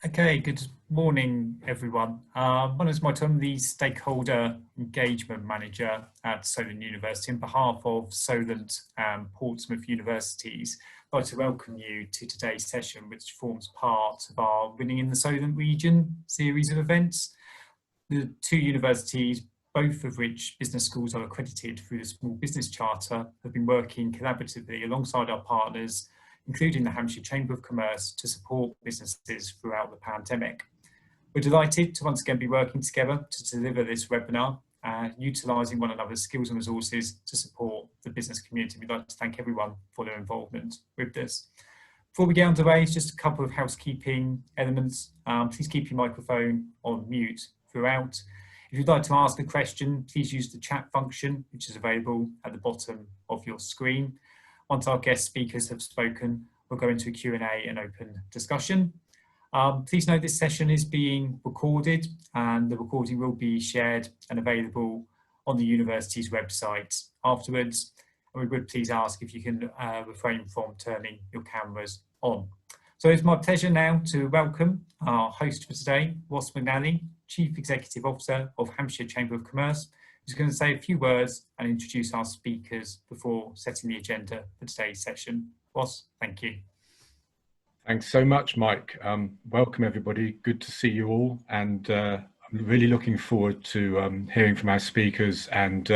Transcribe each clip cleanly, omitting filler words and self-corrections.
Okay, good morning, everyone. My name is Mike. I'm the Stakeholder Engagement Manager at Solent University. On behalf of Solent and Portsmouth universities, I'd like to welcome you to today's session, which forms part of our Winning in the Solent region series of events. The two universities, both of which business schools are accredited through the Small Business Charter, have been working collaboratively alongside our partners, including the Hampshire Chamber of Commerce, to support businesses throughout the pandemic. We're delighted to once again be working together to deliver this webinar, utilising one another's skills and resources to support the business community. We'd like to thank everyone for their involvement with this. Before we get underway, just a couple of housekeeping elements. Please keep your microphone on mute throughout. If you'd like to ask a question, please use the chat function, which is available at the bottom of your screen. Once our guest speakers have spoken, we'll go into a Q&A and open discussion. Please note this session is being recorded, and the recording will be shared and available on the university's website afterwards. And we would please ask if you can refrain from turning your cameras on. So it's my pleasure now to welcome our host for today, Ross McNally, Chief Executive Officer of Hampshire Chamber of Commerce, who's going to say a few words and introduce our speakers before setting the agenda for today's session. Ross, thank you. Thanks so much, Mike. Welcome everybody. Good to see you all, and I'm really looking forward to hearing from our speakers and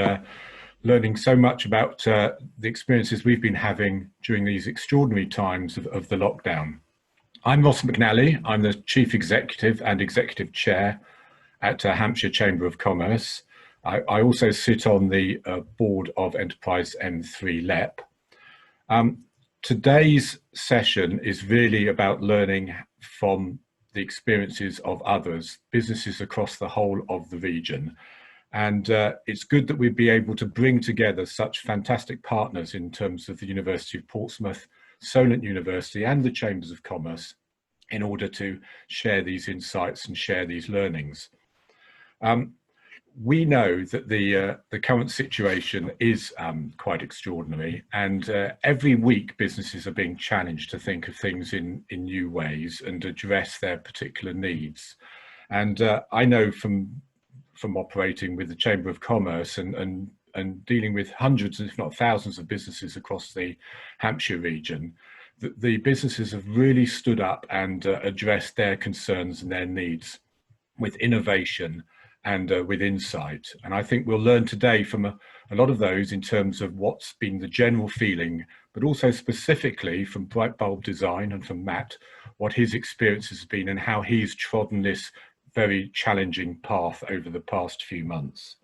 learning so much about the experiences we've been having during these extraordinary times of the lockdown. I'm Ross McNally. I'm the Chief Executive and Executive Chair at Hampshire Chamber of Commerce. I also sit on the board of Enterprise M3 LEP. Today's session is really about learning from the experiences of others, businesses across the whole of the region. And it's good that we'd be able to bring together such fantastic partners in terms of the University of Portsmouth, Solent University and the Chambers of Commerce in order to share these insights and share these learnings. We know that the current situation is quite extraordinary, and every week businesses are being challenged to think of things in new ways and address their particular needs. And I know from operating with the Chamber of Commerce and dealing with hundreds, if not thousands, of businesses across the Hampshire region, that the businesses have really stood up and addressed their concerns and their needs with innovation and with insight. And I think we'll learn today from a lot of those in terms of what's been the general feeling, but also specifically from Bright Bulb Design and from Matt, what his experience has been and how he's trodden this very challenging path over the past few months.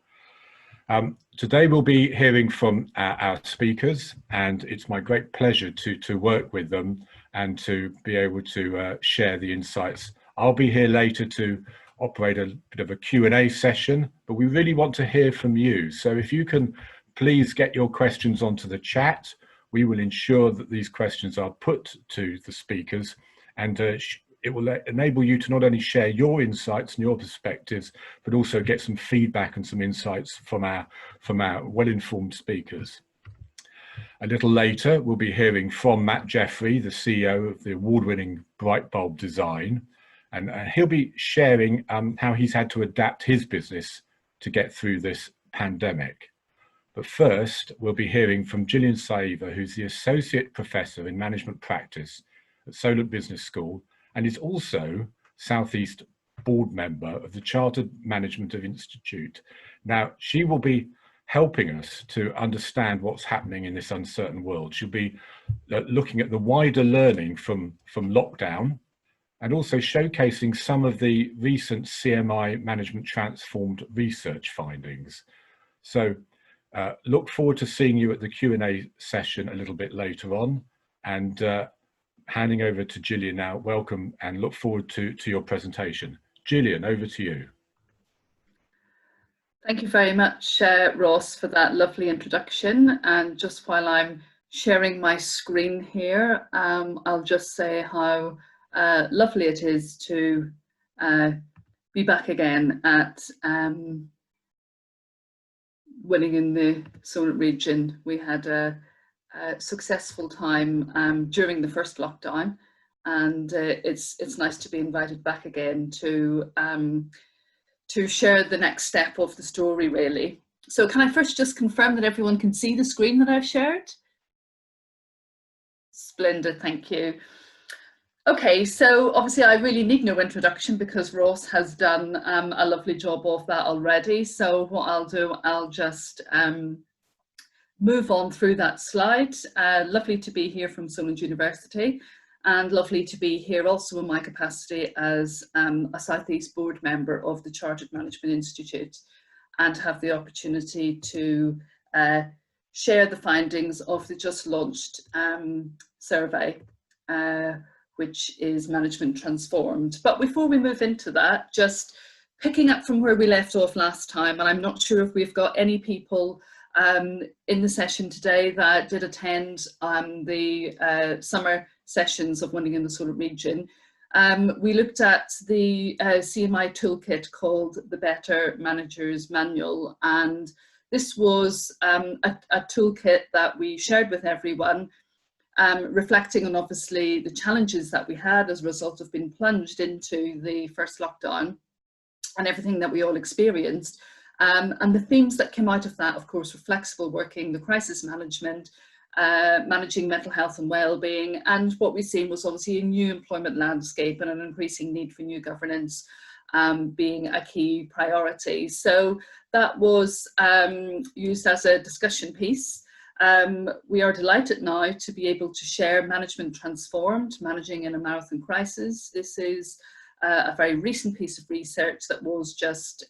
Today we'll be hearing from our speakers, and it's my great pleasure to work with them and to be able to share the insights. I'll be here later to operate a bit of a Q&A session, but we really want to hear from you. So if you can please get your questions onto the chat, we will ensure that these questions are put to the speakers, and it will enable you to not only share your insights and your perspectives, but also get some feedback and some insights from our well-informed speakers. A little later, we'll be hearing from Matt Jeffrey, the CEO of the award-winning Bright Bulb Design, and he'll be sharing how he's had to adapt his business to get through this pandemic. But first, we'll be hearing from Jillian Saiva, who's the Associate Professor in Management Practice at Solent Business School, and is also Southeast board member of the Chartered Management Institute. Now, she will be helping us to understand what's happening in this uncertain world. She'll be looking at the wider learning from lockdown, and also showcasing some of the recent CMI Management Transformed research findings. So look forward to seeing you at the Q&A session a little bit later on, and handing over to Jillian now. Welcome, and look forward to your presentation. Jillian, over to you. Thank you very much, Ross, for that lovely introduction. And just while I'm sharing my screen here, I'll just say how lovely it is to be back again at Winning in the Solent region. We had a successful time during the first lockdown, and it's nice to be invited back again to share the next step of the story, really. So can I first just confirm that everyone can see the screen that I've shared? Splendid, thank you. Okay, so obviously I really need no introduction because Ross has done a lovely job of that already. So what I'll do, I'll just move on through that slide. Lovely to be here from Solent University, and lovely to be here also in my capacity as a South East board member of the Chartered Management Institute, and have the opportunity to share the findings of the just launched survey, which is Management Transformed. But before we move into that, just picking up from where we left off last time, and I'm not sure if we've got any people in the session today that did attend the summer sessions of Winning in the Solent region. We looked at the CMI toolkit called the Better Managers Manual, and this was a toolkit that we shared with everyone, reflecting on obviously the challenges that we had as a result of being plunged into the first lockdown and everything that we all experienced. And the themes that came out of that, of course, were flexible working, the crisis management, managing mental health and well-being, and what we've seen was obviously a new employment landscape and an increasing need for new governance being a key priority. So that was used as a discussion piece. We are delighted now to be able to share Management Transformed, Managing in a Marathon Crisis. This is a very recent piece of research that was just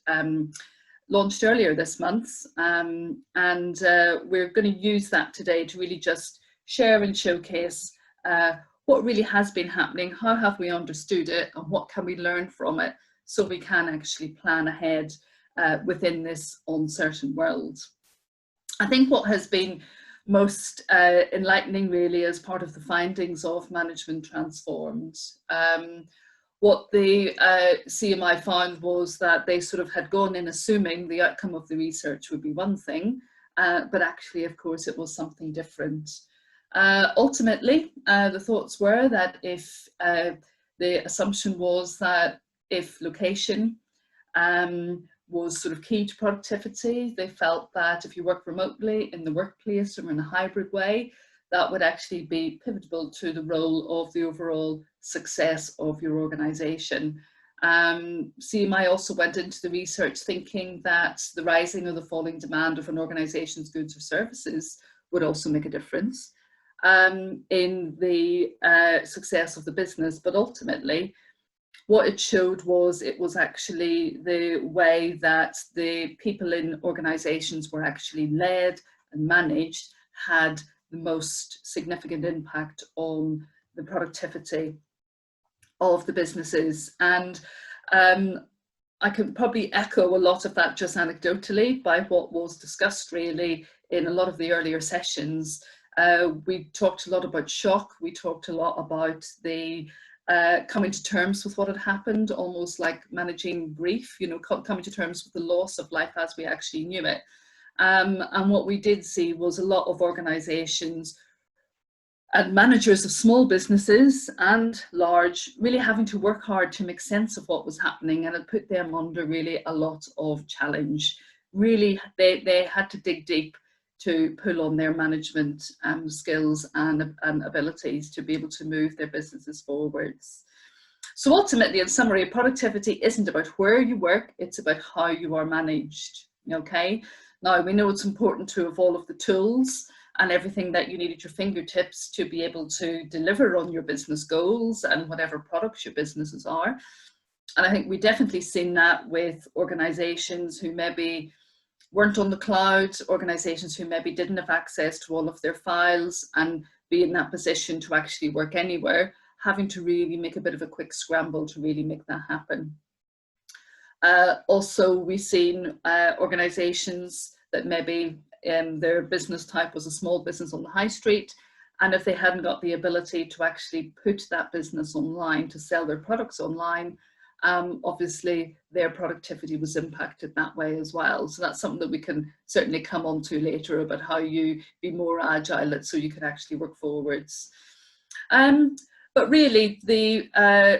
launched earlier this month, and we're going to use that today to really just share and showcase what really has been happening, how have we understood it, and what can we learn from it so we can actually plan ahead within this uncertain world. I think what has been most enlightening really as part of the findings of Management Transformed, what the CMI found was that they sort of had gone in assuming the outcome of the research would be one thing, but actually, of course, it was something different. Ultimately, the thoughts were that if the assumption was that if location was sort of key to productivity, they felt that if you work remotely in the workplace or in a hybrid way, that would actually be pivotal to the role of the overall success of your organisation. CMI also went into the research thinking that the rising or the falling demand of an organisation's goods or services would also make a difference in the success of the business. But ultimately, what it showed was it was actually the way that the people in organisations were actually led and managed had the most significant impact on the productivity of the businesses. And I can probably echo a lot of that just anecdotally by what was discussed really in a lot of the earlier sessions. We talked a lot about shock, we talked a lot about the coming to terms with what had happened, almost like managing grief, you know, coming to terms with the loss of life as we actually knew it. And what we did see was a lot of organisations and managers of small businesses and large really having to work hard to make sense of what was happening, and it put them under really a lot of challenge. Really, they had to dig deep to pull on their management skills and abilities to be able to move their businesses forwards. So ultimately, in summary, productivity isn't about where you work, it's about how you are managed, okay? Now, we know it's important to have all of the tools and everything that you need at your fingertips to be able to deliver on your business goals and whatever products your businesses are. And I think we definitely seen that with organisations who maybe weren't on the cloud, organisations who maybe didn't have access to all of their files and be in that position to actually work anywhere, having to really make a bit of a quick scramble to really make that happen. Also, we've seen organisations that maybe their business type was a small business on the high street, and if they hadn't got the ability to actually put that business online, to sell their products online, obviously their productivity was impacted that way as well. So that's something that we can certainly come on to later about how you be more agile so you can actually work forwards. But really, the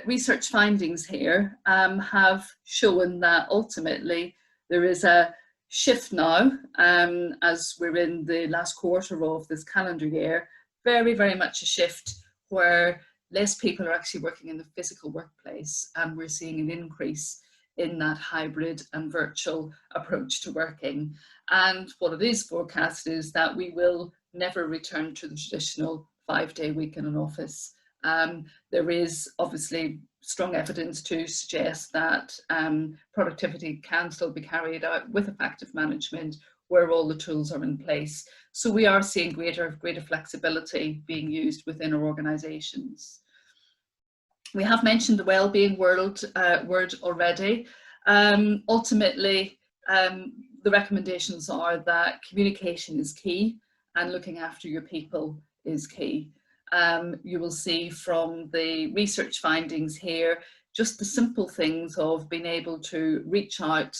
research findings here have shown that ultimately there is a shift now, as we're in the last quarter of this calendar year, very, very much a shift where less people are actually working in the physical workplace, and we're seeing an increase in that hybrid and virtual approach to working. And what it is forecast is that we will never return to the traditional 5-day week in an office. There is obviously strong evidence to suggest that productivity can still be carried out with effective management where all the tools are in place. So we are seeing greater flexibility being used within our organisations. We have mentioned the well-being word already. Ultimately, the recommendations are that communication is key and looking after your people is key. You will see from the research findings here, just the simple things of being able to reach out,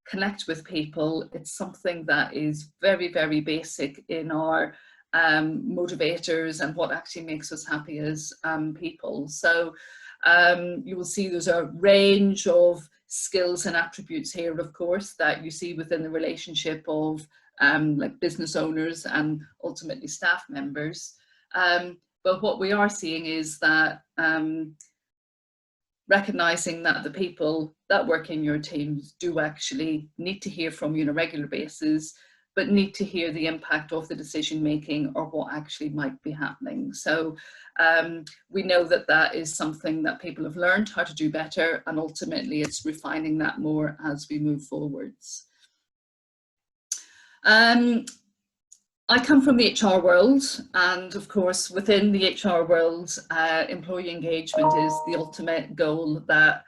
connect with people. It's something that is very, very basic in our motivators and what actually makes us happy as people. So you will see there's a range of skills and attributes here, of course, that you see within the relationship of like business owners and ultimately staff members. But what we are seeing is that recognizing that the people that work in your teams do actually need to hear from you on a regular basis, but need to hear the impact of the decision making or what actually might be happening. So we know that that is something that people have learned how to do better, and ultimately it's refining that more as we move forwards. I come from the HR world, and of course within the HR world, employee engagement is the ultimate goal that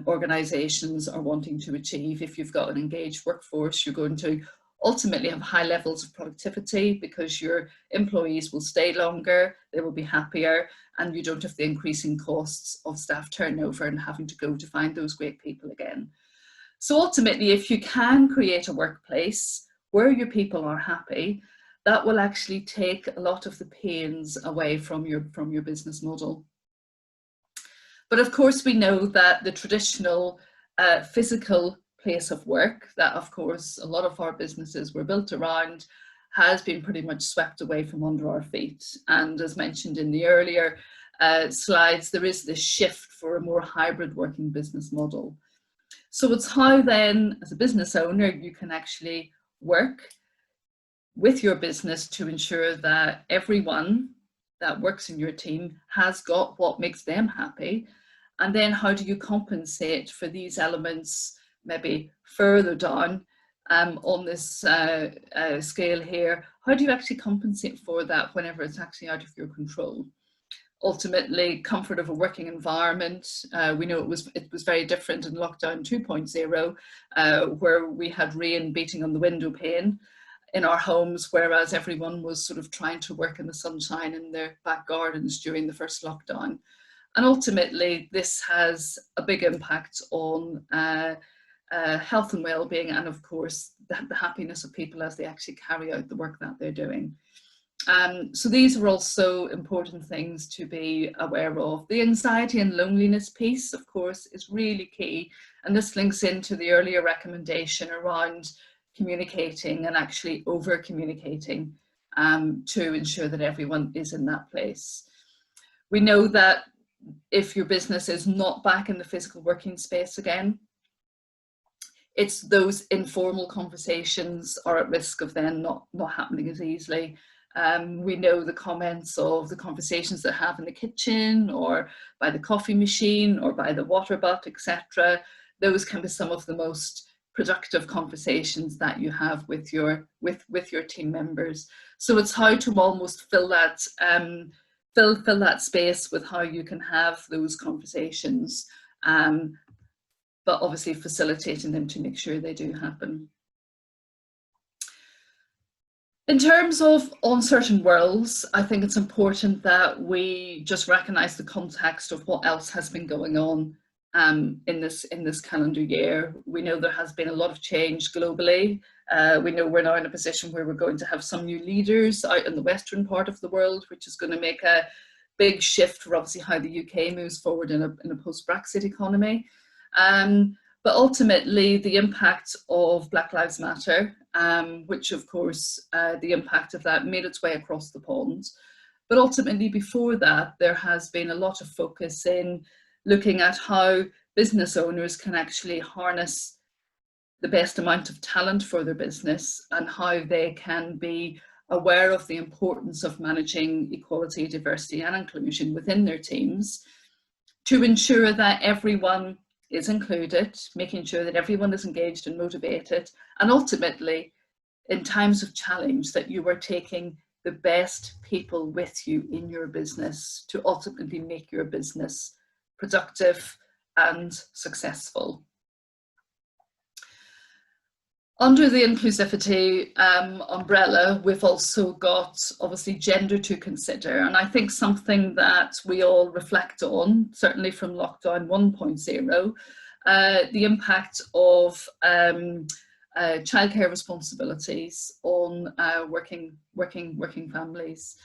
organisations are wanting to achieve. If you've got an engaged workforce, you're going to ultimately have high levels of productivity because your employees will stay longer, they will be happier, and you don't have the increasing costs of staff turnover and having to go to find those great people again. So ultimately, if you can create a workplace where your people are happy, that will actually take a lot of the pains away from your business model. But of course, we know that the traditional physical place of work that, of course, a lot of our businesses were built around has been pretty much swept away from under our feet. And as mentioned in the earlier slides, there is this shift for a more hybrid working business model. So it's how then, as a business owner, you can actually work with your business to ensure that everyone that works in your team has got what makes them happy. And then how do you compensate for these elements maybe further down on this scale here? How do you actually compensate for that whenever it's actually out of your control? Ultimately, comfort of a working environment. We know it was very different in lockdown 2.0, where we had rain beating on the window pane in our homes, whereas everyone was sort of trying to work in the sunshine in their back gardens during the first lockdown. And ultimately, this has a big impact on health and well-being, and of course, the happiness of people as they actually carry out the work that they're doing. So these are also important things to be aware of. The anxiety and loneliness piece, of course, is really key. And this links into the earlier recommendation around communicating and actually over communicating to ensure that everyone is in that place. We know that if your business is not back in the physical working space again, it's those informal conversations are at risk of then not happening as easily. We know the comments of the conversations that have in the kitchen or by the coffee machine or by the water butt, etc. Those can be some of the most productive conversations that you have with your team members. So it's how to almost fill that fill that space with how you can have those conversations, but obviously facilitating them to make sure they do happen. In terms of uncertain worlds, I think it's important that we just recognise the context of what else has been going on in this calendar year. We know there has been a lot of change globally. We know we're now in a position where we're going to have some new leaders out in the western part of the world, which is going to make a big shift for obviously how the UK moves forward in a post-Brexit economy. But ultimately, the impact of Black Lives Matter, which of course, the impact of that made its way across the pond. But ultimately, before that, there has been a lot of focus in looking at how business owners can actually harness the best amount of talent for their business and how they can be aware of the importance of managing equality, diversity and inclusion within their teams to ensure that everyone is included, making sure that everyone is engaged and motivated, and ultimately, in times of challenge, that you are taking the best people with you in your business to ultimately make your business productive and successful. Under the inclusivity umbrella, we've also got obviously gender to consider, and I think something that we all reflect on, certainly from lockdown 1.0, the impact of childcare responsibilities on working families.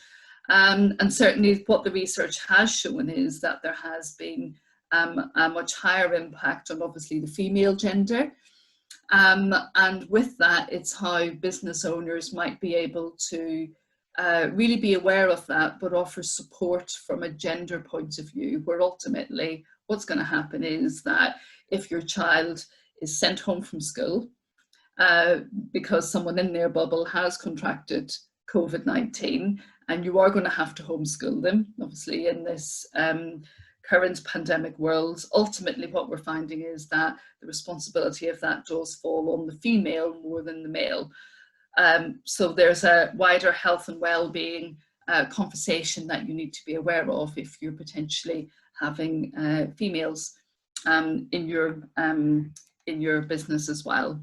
And certainly what the research has shown is that there has been a much higher impact on obviously the female gender. And with that, it's how business owners might be able to really be aware of that, but offer support from a gender point of view, where ultimately what's going to happen is that if your child is sent home from school because someone in their bubble has contracted COVID-19, and you are going to have to homeschool them, obviously in this current pandemic world, ultimately what we're finding is that the responsibility of that does fall on the female more than the male. So there's a wider health and well-being conversation that you need to be aware of if you're potentially having females in your business as well.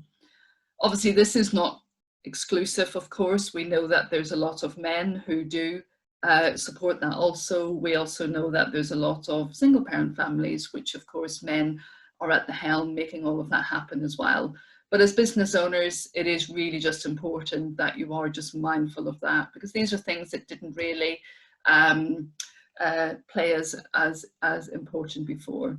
Obviously, this is not exclusive, of course. We know that there's a lot of men who do support that also. We also know that there's a lot of single parent families, which of course men are at the helm making all of that happen as well. But as business owners, it is really just important that you are just mindful of that, because these are things that didn't really play as important before.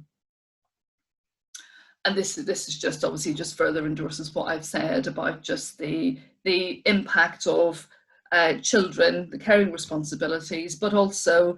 And this is just obviously just further endorses what I've said about just the impact of children, the caring responsibilities, but also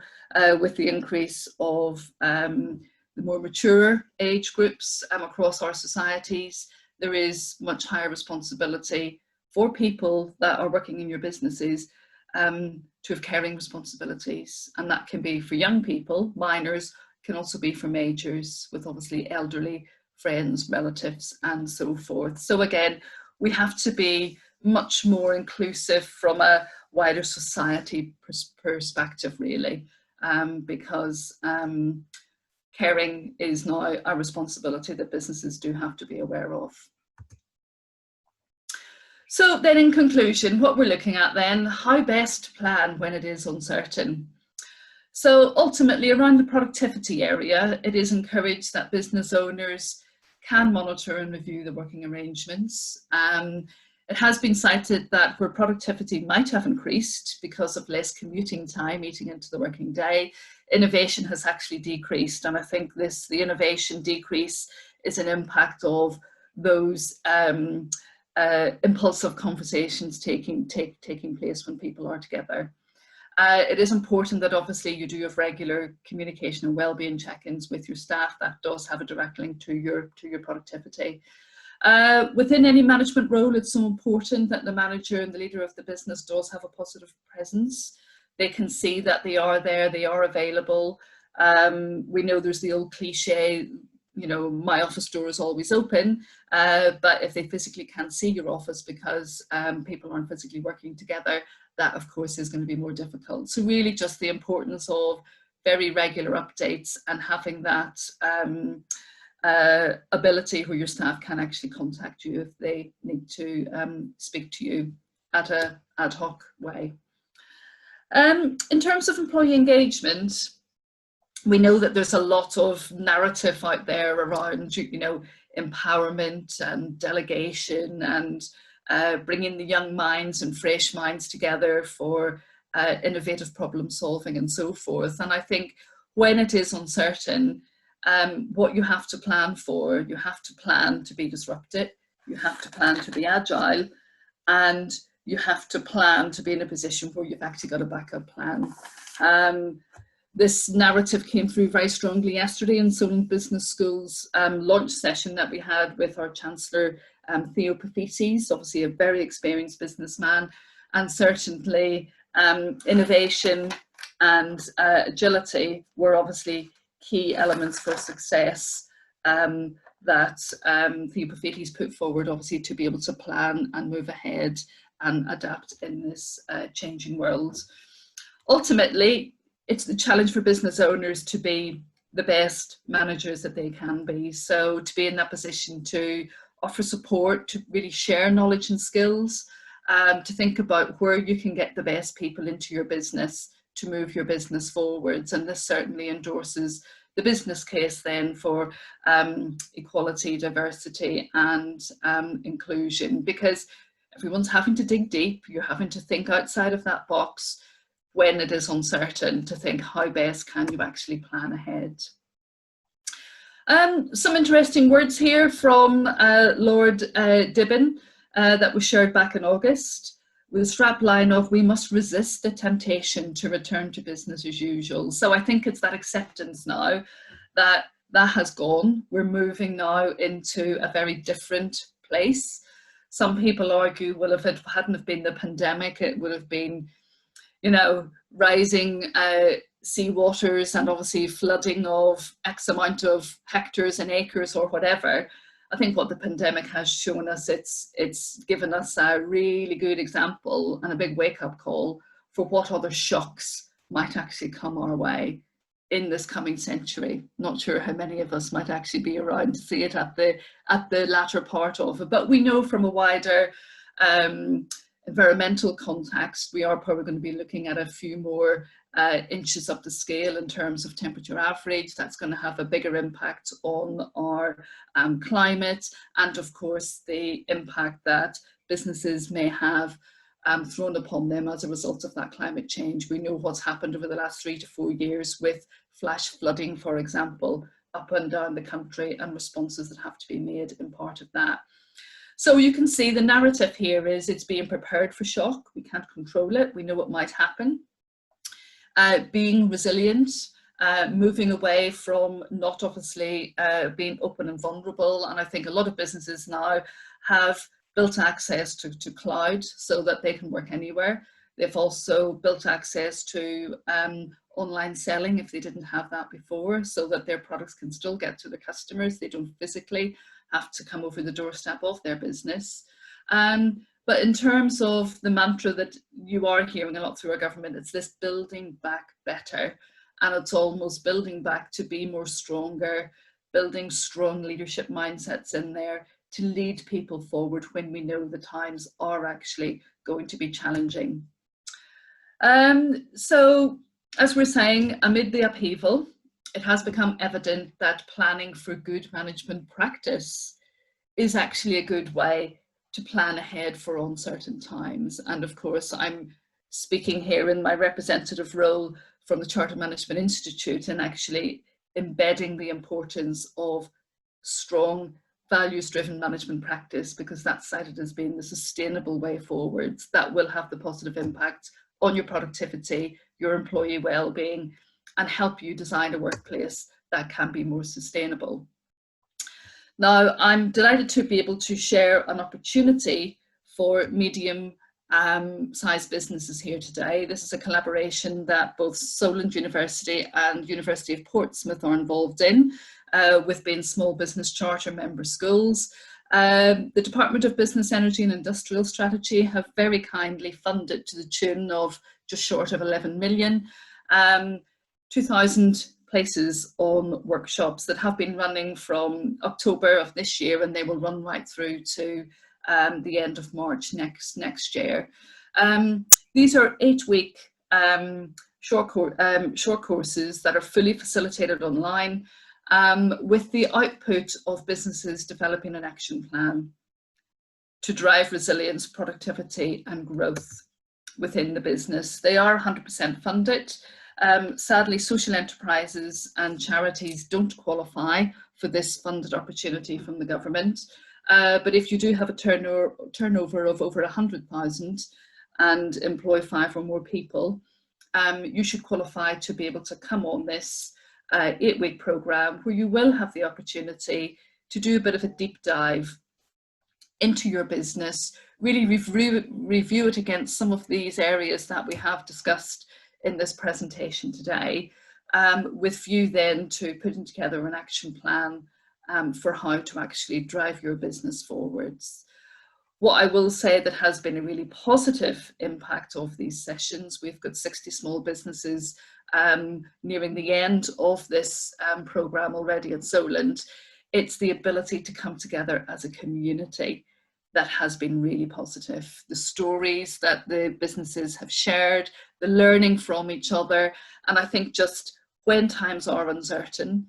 with the increase of the more mature age groups across our societies, there is much higher responsibility for people that are working in your businesses to have caring responsibilities. And that can be for young people, minors, can also be for majors, with obviously elderly friends, relatives, and so forth. So again, we have to be much more inclusive from a wider society perspective, really, because caring is now a responsibility that businesses do have to be aware of. So then in conclusion, what we're looking at then, how best to plan when it is uncertain. So ultimately around the productivity area, it is encouraged that business owners can monitor and review the working arrangements. It has been cited that where productivity might have increased because of less commuting time eating into the working day, innovation has actually decreased. And I think the innovation decrease is an impact of those impulsive conversations taking place when people are together. It is important that obviously you do have regular communication and well-being check-ins with your staff. That does have a direct link to your productivity. Within any management role, it's so important that the manager and the leader of the business does have a positive presence. They can see that they are there, they are available. We know there's the old cliche, you know, my office door is always open, but if they physically can't see your office because people aren't physically working together, that of course is going to be more difficult. So really just the importance of very regular updates and having that ability where your staff can actually contact you if they need to speak to you at an ad hoc way. In terms of employee engagement, we know that there's a lot of narrative out there around, you know, empowerment and delegation and bringing the young minds and fresh minds together for innovative problem solving and so forth. And I think when it is uncertain, what you have to plan for, you have to plan to be disrupted, you have to plan to be agile, and you have to plan to be in a position where you've actually got a backup plan. This narrative came through very strongly yesterday in Solent Business School's launch session that we had with our Chancellor, Theo Pafitis, obviously a very experienced businessman, and certainly innovation and agility were obviously key elements for success that Theo Pafitis put forward, obviously, to be able to plan and move ahead and adapt in this changing world. Ultimately, it's the challenge for business owners to be the best managers that they can be. So to be in that position to offer support, to really share knowledge and skills, to think about where you can get the best people into your business to move your business forwards. And this certainly endorses the business case then for equality, diversity and inclusion, because everyone's having to dig deep, you're having to think outside of that box when it is uncertain, to think how best can you actually plan ahead. Some interesting words here from Lord Dibben that was shared back in August, with a strap line of "we must resist the temptation to return to business as usual." So I think it's that acceptance now that that has gone. We're moving now into a very different place. Some people argue, well, if it hadn't have been the pandemic, it would have been, you know, rising sea waters and obviously flooding of X amount of hectares and acres or whatever. I think what the pandemic has shown us, it's given us a really good example and a big wake-up call for what other shocks might actually come our way in this coming century. Not sure how many of us might actually be around to see it at the latter part of it, but we know from a wider environmental context, we are probably going to be looking at a few more inches up the scale in terms of temperature average. That's going to have a bigger impact on our climate, and of course the impact that businesses may have thrown upon them as a result of that climate change. We know what's happened over the last 3 to 4 years with flash flooding, for example, up and down the country, and responses that have to be made in part of that. So you can see the narrative here is it's being prepared for shock. We can't control it. We know what might happen. Being resilient, moving away from not obviously being open and vulnerable. And I think a lot of businesses now have built access to cloud so that they can work anywhere. They've also built access to online selling if they didn't have that before, so that their products can still get to the customers. They don't physically have to come over the doorstep of their business. But in terms of the mantra that you are hearing a lot through our government, it's this building back better. And it's almost building back to be more stronger, building strong leadership mindsets in there to lead people forward when we know the times are actually going to be challenging. So as we're saying, amid the upheaval, it has become evident that planning for good management practice is actually a good way to plan ahead for uncertain times. And of course, I'm speaking here in my representative role from the Chartered Management Institute, and actually embedding the importance of strong values-driven management practice, because that's cited as being the sustainable way forwards that will have the positive impact on your productivity, your employee well-being, and help you design a workplace that can be more sustainable. Now, I'm delighted to be able to share an opportunity for medium-sized businesses here today. This is a collaboration that both Solent University and University of Portsmouth are involved in, with being small business charter member schools. The Department of Business, Energy and Industrial Strategy have very kindly funded to the tune of just short of 11 million, 2,000 places on workshops that have been running from October of this year, and they will run right through to the end of March next year. These are 8-week short courses that are fully facilitated online, with the output of businesses developing an action plan to drive resilience, productivity and growth. within the business. They are 100% funded. Sadly, social enterprises and charities don't qualify for this funded opportunity from the government. But if you do have a turnover of over 100,000 and employ 5 or more people, you should qualify to be able to come on this 8-week programme, where you will have the opportunity to do a bit of a deep dive into your business, really review it against some of these areas that we have discussed in this presentation today, with view then to putting together an action plan for how to actually drive your business forwards. What I will say that has been a really positive impact of these sessions, we've got 60 small businesses nearing the end of this programme already at Solent. It's the ability to come together as a community that has been really positive. The stories that the businesses have shared, the learning from each other, and I think just when times are uncertain,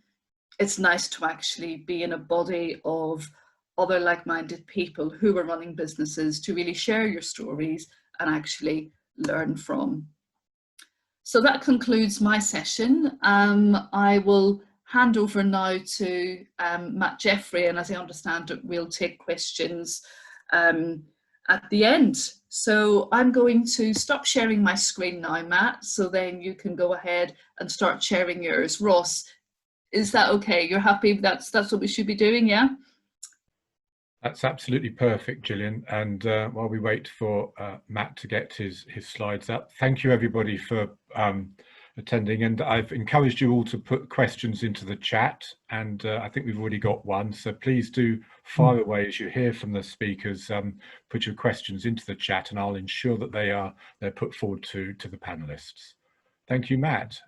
it's nice to actually be in a body of other like-minded people who are running businesses to really share your stories and actually learn from. So that concludes my session. I will hand over now to Matt Jeffrey, and as I understand it, we'll take questions at the end. So I'm going to stop sharing my screen now, Matt, so then you can go ahead and start sharing yours. Ross, is that okay? You're happy? That's what we should be doing, yeah? That's absolutely perfect, Gillian. And while we wait for Matt to get his slides up, thank you everybody for attending. And I've encouraged you all to put questions into the chat, and I think we've already got one. So please do fire away as you hear from the speakers. Put your questions into the chat, and I'll ensure that they're put forward to the panelists. Thank you, Matt.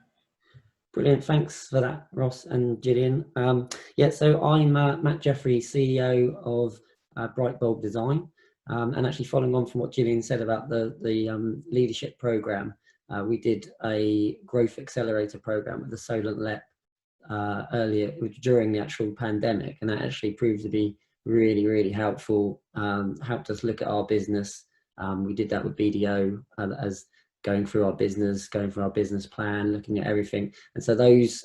Brilliant, thanks for that, Ross and Gillian. Yeah, so I'm Matt Jeffrey, CEO of Bright Bulb Design, and actually following on from what Gillian said about the leadership programme, we did a growth accelerator programme with the Solent LEP earlier during the actual pandemic, and that actually proved to be really, really helpful. Helped us look at our business. We did that with BDO as going through our business plan, looking at everything. And so those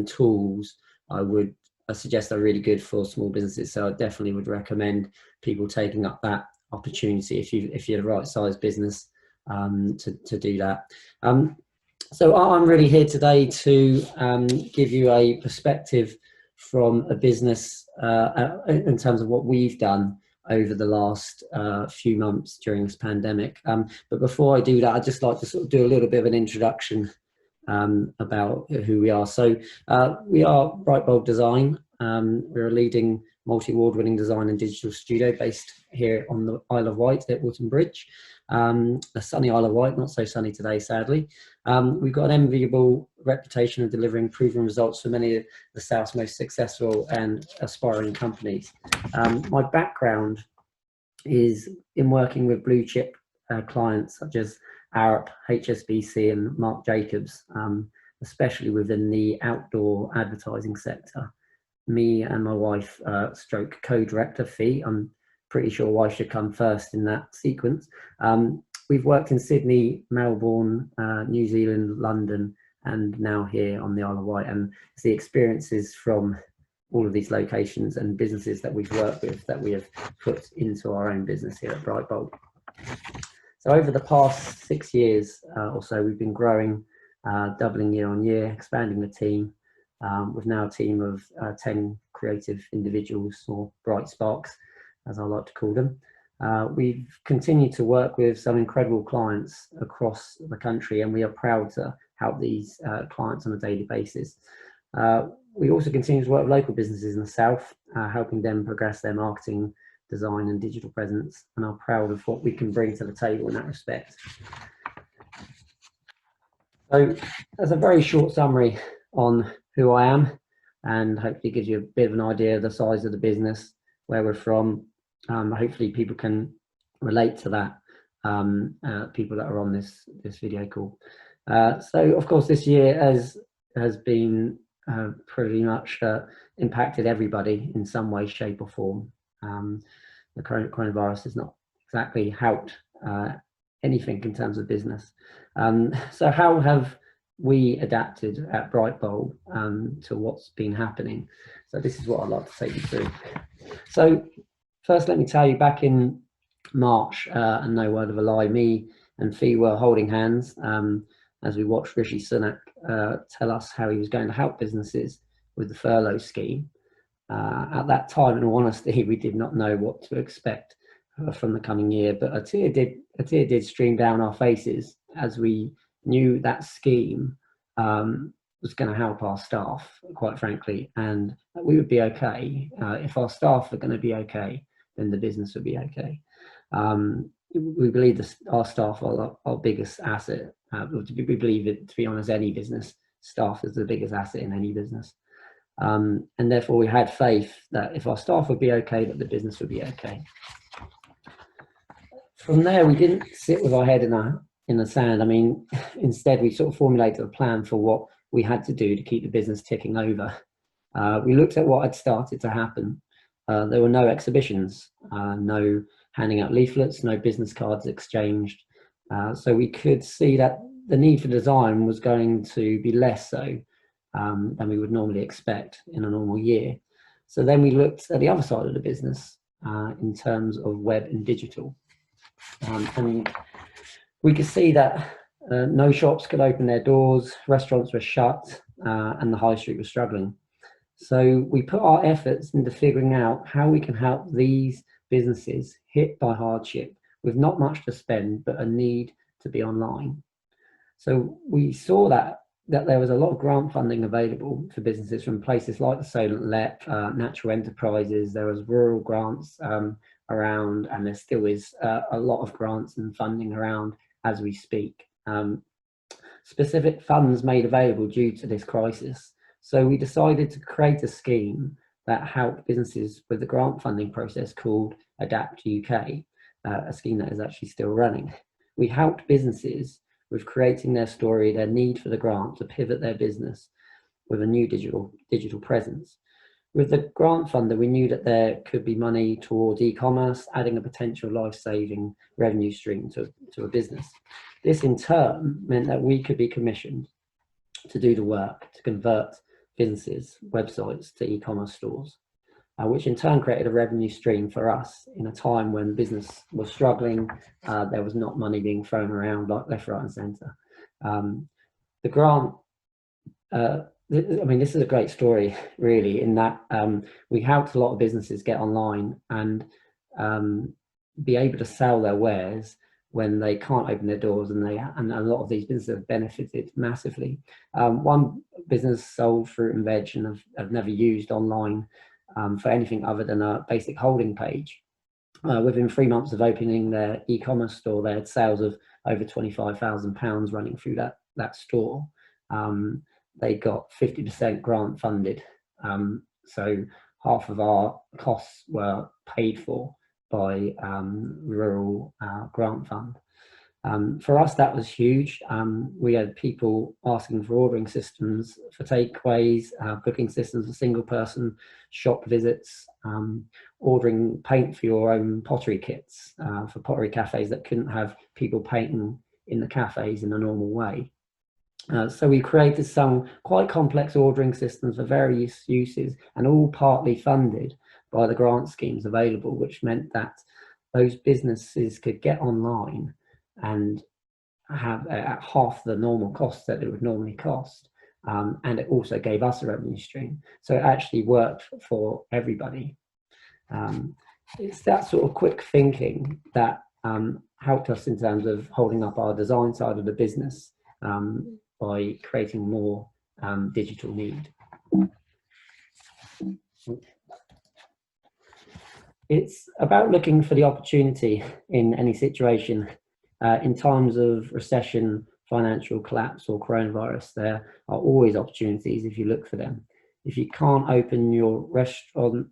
tools I suggest are really good for small businesses. So I definitely would recommend people taking up that opportunity if you're the right size business to do that. So I'm really here today to give you a perspective from a business in terms of what we've done over the last few months during this pandemic. But before I do that, I'd just like to sort of do a little bit of an introduction about who we are. So we are Bright Bulb Design. We're a leading multi-award winning design and digital studio based here on the Isle of Wight at Wootton Bridge. A sunny Isle of Wight, not so sunny today, sadly. We've got an enviable reputation of delivering proven results for many of the South's most successful and aspiring companies. My background is in working with blue chip clients such as Arup, HSBC and Marc Jacobs, especially within the outdoor advertising sector. Me and my wife, stroke co-director Fee, I'm pretty sure wife should come first in that sequence. We've worked in Sydney, Melbourne, New Zealand, London, and now here on the Isle of Wight. And it's the experiences from all of these locations and businesses that we've worked with that we have put into our own business here at Bright Bulb. So over the past 6 years or so, we've been growing, doubling year on year, expanding the team. We've now a team of 10 creative individuals, or bright sparks, as I like to call them. We've continued to work with some incredible clients across the country, and we are proud to help these clients on a daily basis. We also continue to work with local businesses in the South, helping them progress their marketing, design and digital presence, and are proud of what we can bring to the table in that respect. So as a very short summary on who I am, and hopefully gives you a bit of an idea of the size of the business, where we're from. Hopefully people can relate to that, people that are on this video call. So of course this year has been pretty much impacted everybody in some way, shape or form. The coronavirus has not exactly helped anything in terms of business. So how have we adapted at Brightbold to what's been happening? So this is what I'd like to take you through. So first, let me tell you, back in March, and no word of a lie, me and Fee were holding hands as we watched Rishi Sunak tell us how he was going to help businesses with the furlough scheme. At that time, in all honesty, we did not know what to expect from the coming year, but a tear did stream down our faces as we knew that scheme was going to help our staff, quite frankly, and we would be okay. If our staff are going to be okay, then the business would be okay. We believe our staff are our biggest asset. We believe it, to be honest, any business, staff is the biggest asset in any business. And therefore we had faith that if our staff would be okay, that the business would be okay. From there, we didn't sit with our head in the sand. I mean, instead we sort of formulated a plan for what we had to do to keep the business ticking over. We looked at what had started to happen. There were no exhibitions, no handing out leaflets, no business cards exchanged. So we could see that the need for design was going to be less so than we would normally expect in a normal year. So then we looked at the other side of the business in terms of web and digital. And we could see that no shops could open their doors, restaurants were shut, and the high street was struggling. So we put our efforts into figuring out how we can help these businesses hit by hardship with not much to spend, but a need to be online. So we saw that there was a lot of grant funding available for businesses from places like the Solent, Natural Enterprises. There was rural grants around, and there still is a lot of grants and funding around as we speak. Specific funds made available due to this crisis. So we decided to create a scheme that helped businesses with the grant funding process called Adapt UK, a scheme that is actually still running. We helped businesses with creating their story, their need for the grant to pivot their business with a new digital presence. With the grant funder, we knew that there could be money towards e-commerce, adding a potential life-saving revenue stream to a business. This in turn meant that we could be commissioned to do the work to convert businesses' websites to e-commerce stores, which in turn created a revenue stream for us in a time when business was struggling. There was not money being thrown around like left, right and centre. The grant, I mean, this is a great story really, in that we helped a lot of businesses get online and be able to sell their wares when they can't open their doors, and a lot of these businesses have benefited massively. One business sold fruit and veg and have never used online for anything other than a basic holding page. Within 3 months of opening their e-commerce store, they had sales of over £25,000 running through that store. They got 50% grant funded. So half of our costs were paid for by rural grant fund. For us, that was huge. We had people asking for ordering systems for takeaways, booking systems for single person shop visits, ordering paint for your own pottery kits for pottery cafes that couldn't have people painting in the cafes in a normal way. So we created some quite complex ordering systems for various uses, and all partly funded by the grant schemes available, which meant that those businesses could get online and have at half the normal cost that it would normally cost. And it also gave us a revenue stream. So it actually worked for everybody. It's that sort of quick thinking that helped us in terms of holding up our design side of the business by creating more digital need. It's about looking for the opportunity in any situation. In times of recession, financial collapse or coronavirus, there are always opportunities if you look for them. If you can't open your restaurant,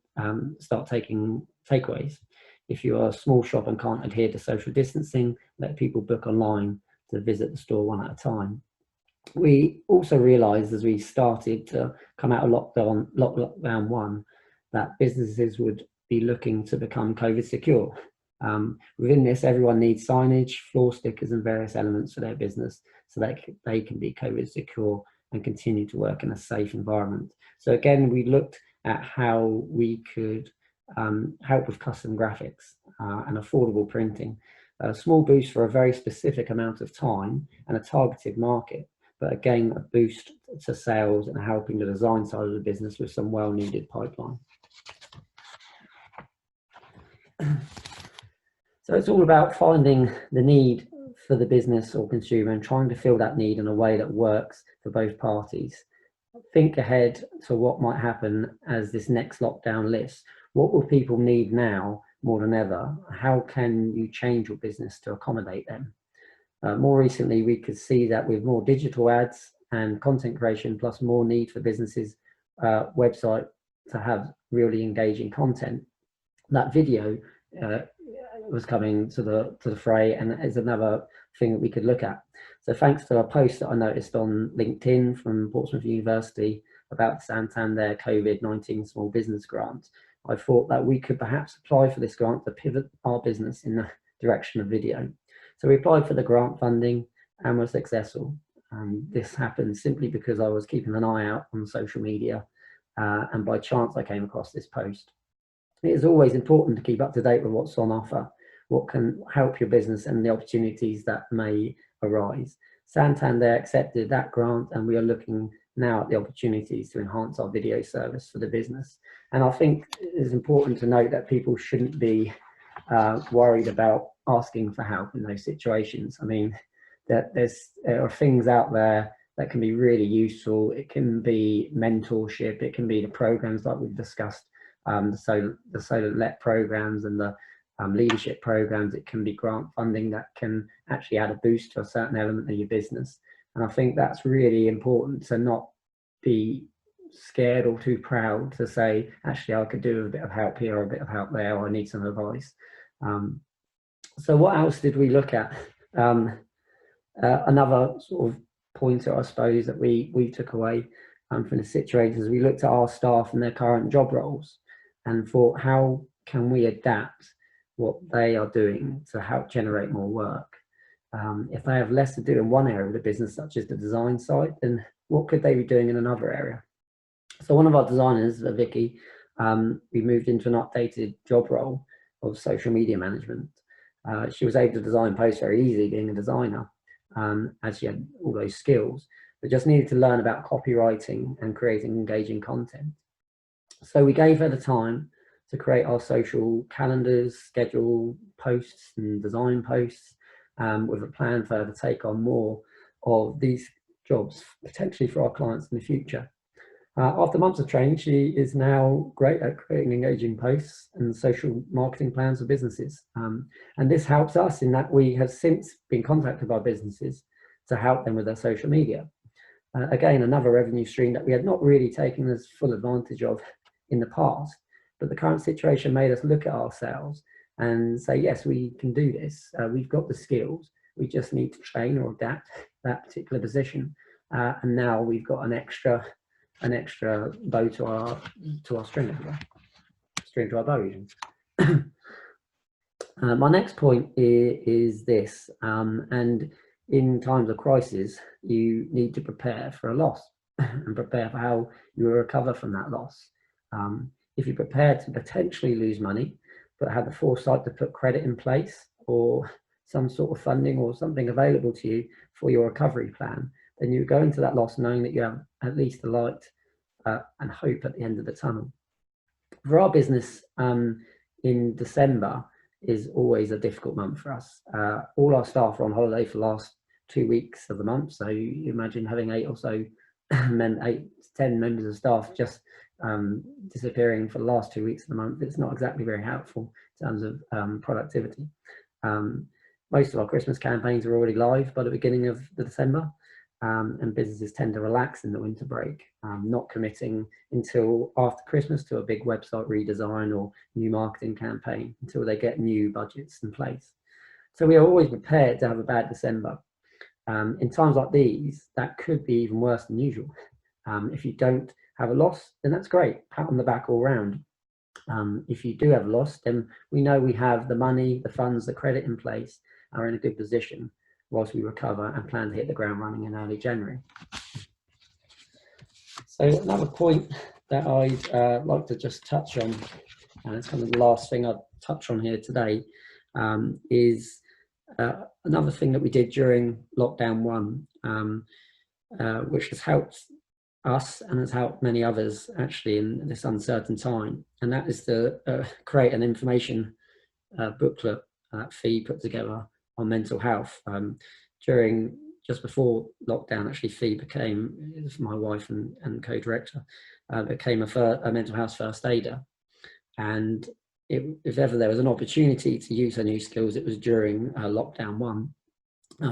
start taking takeaways. If you're a small shop and can't adhere to social distancing, let people book online to visit the store one at a time. We also realised as we started to come out of lockdown one, that businesses would be looking to become COVID secure. Within this, everyone needs signage, floor stickers and various elements for their business so that they can be COVID secure and continue to work in a safe environment. So again, we looked at how we could help with custom graphics and affordable printing. A small boost for a very specific amount of time and a targeted market, but again, a boost to sales and helping the design side of the business with some well-needed pipeline. So it's all about finding the need for the business or consumer and trying to fill that need in a way that works for both parties. Think ahead to what might happen as this next lockdown lifts. What will people need now more than ever? How can you change your business to accommodate them? More recently, we could see that with more digital ads and content creation, plus more need for businesses' website to have really engaging content, that video was coming to the fray, and is another thing that we could look at. So thanks to a post that I noticed on LinkedIn from Portsmouth University about the Santander COVID-19 Small Business Grant, I thought that we could perhaps apply for this grant to pivot our business in the direction of video. So we applied for the grant funding and were successful. This happened simply because I was keeping an eye out on social media, and by chance I came across this post. It is always important to keep up to date with what's on offer, what can help your business and the opportunities that may arise. Santander accepted that grant, and we are looking now at the opportunities to enhance our video service for the business. And I think it is important to note that people shouldn't be worried about asking for help in those situations. I mean, there are things out there that can be really useful. It can be mentorship, it can be the programs like we've discussed, the Solent programs and the leadership programs. It can be grant funding that can actually add a boost to a certain element of your business. And I think that's really important, to not be scared or too proud to say, actually, I could do a bit of help here or a bit of help there, or I need some advice. So what else did we look at? Another sort of pointer, I suppose, that we took away from the situation is we looked at our staff and their current job roles and thought, how can we adapt what they are doing to help generate more work? If they have less to do in one area of the business, such as the design side, then what could they be doing in another area? So one of our designers, Vicky, we moved into an updated job role of social media management. She was able to design posts very easily, being a designer, as she had all those skills, but just needed to learn about copywriting and creating engaging content. So we gave her the time to create our social calendars, schedule posts and design posts, with a plan for her to take on more of these jobs, potentially for our clients in the future. After months of training, she is now great at creating engaging posts and social marketing plans for businesses. And this helps us in that we have since been contacted by businesses to help them with their social media. Again, another revenue stream that we had not really taken as full advantage of in the past, but the current situation made us look at ourselves and say, yes, we can do this. We've got the skills. We just need to train or adapt that particular position. And now we've got an extra bow to our string to our bow. Even. My next point is this, and in times of crisis, you need to prepare for a loss and prepare for how you will recover from that loss. If you're prepared to potentially lose money, but have the foresight to put credit in place or some sort of funding or something available to you for your recovery plan, then you go into that loss knowing that you have at least the light and hope at the end of the tunnel. For our business, in December is always a difficult month for us. All our staff are on holiday for the last 2 weeks of the month, so you imagine having 8 to 10 members of staff just disappearing for the last 2 weeks of the month. It's not exactly very helpful in terms of productivity. Most of our Christmas campaigns are already live by the beginning of December, and businesses tend to relax in the winter break, not committing until after Christmas to a big website redesign or new marketing campaign until they get new budgets in place. So we are always prepared to have a bad December. In times like these, that could be even worse than usual. If you don't have a loss, then that's great, pat on the back all round. If you do have a loss, then we know we have the money, the funds, the credit in place, are in a good position whilst we recover and plan to hit the ground running in early January. So another point that I'd like to just touch on, and it's kind of the last thing I'll touch on here today, is another thing that we did during lockdown 1, which has helped us and has helped many others actually in this uncertain time, and that is to create an information booklet that Fee put together on mental health. During just before lockdown, actually, Fee became, my wife and co-director, became a mental health first aider, and if ever there was an opportunity to use her new skills, it was during lockdown 1.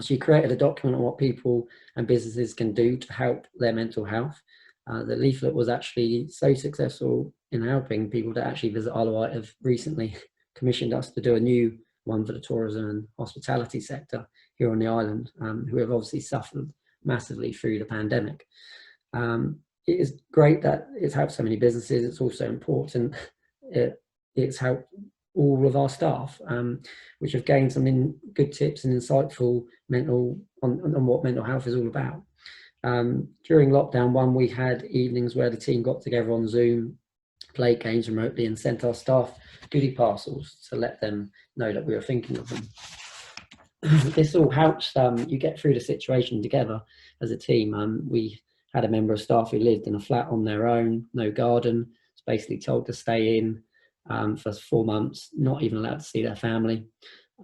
She created a document on what people and businesses can do to help their mental health. The leaflet was actually so successful in helping people to actually visit Isle of Wight have recently commissioned us to do a new one for the tourism and hospitality sector here on the island, who have obviously suffered massively through the pandemic. It is great that it's helped so many businesses. It's also important it's helped all of our staff, which have gained some good tips and insightful on what mental health is all about. During lockdown 1, we had evenings where the team got together on Zoom, played games remotely, and sent our staff goodie parcels to let them know that we were thinking of them. This all helps you get through the situation together as a team. We had a member of staff who lived in a flat on their own, no garden, was basically told to stay in for 4 months, not even allowed to see their family.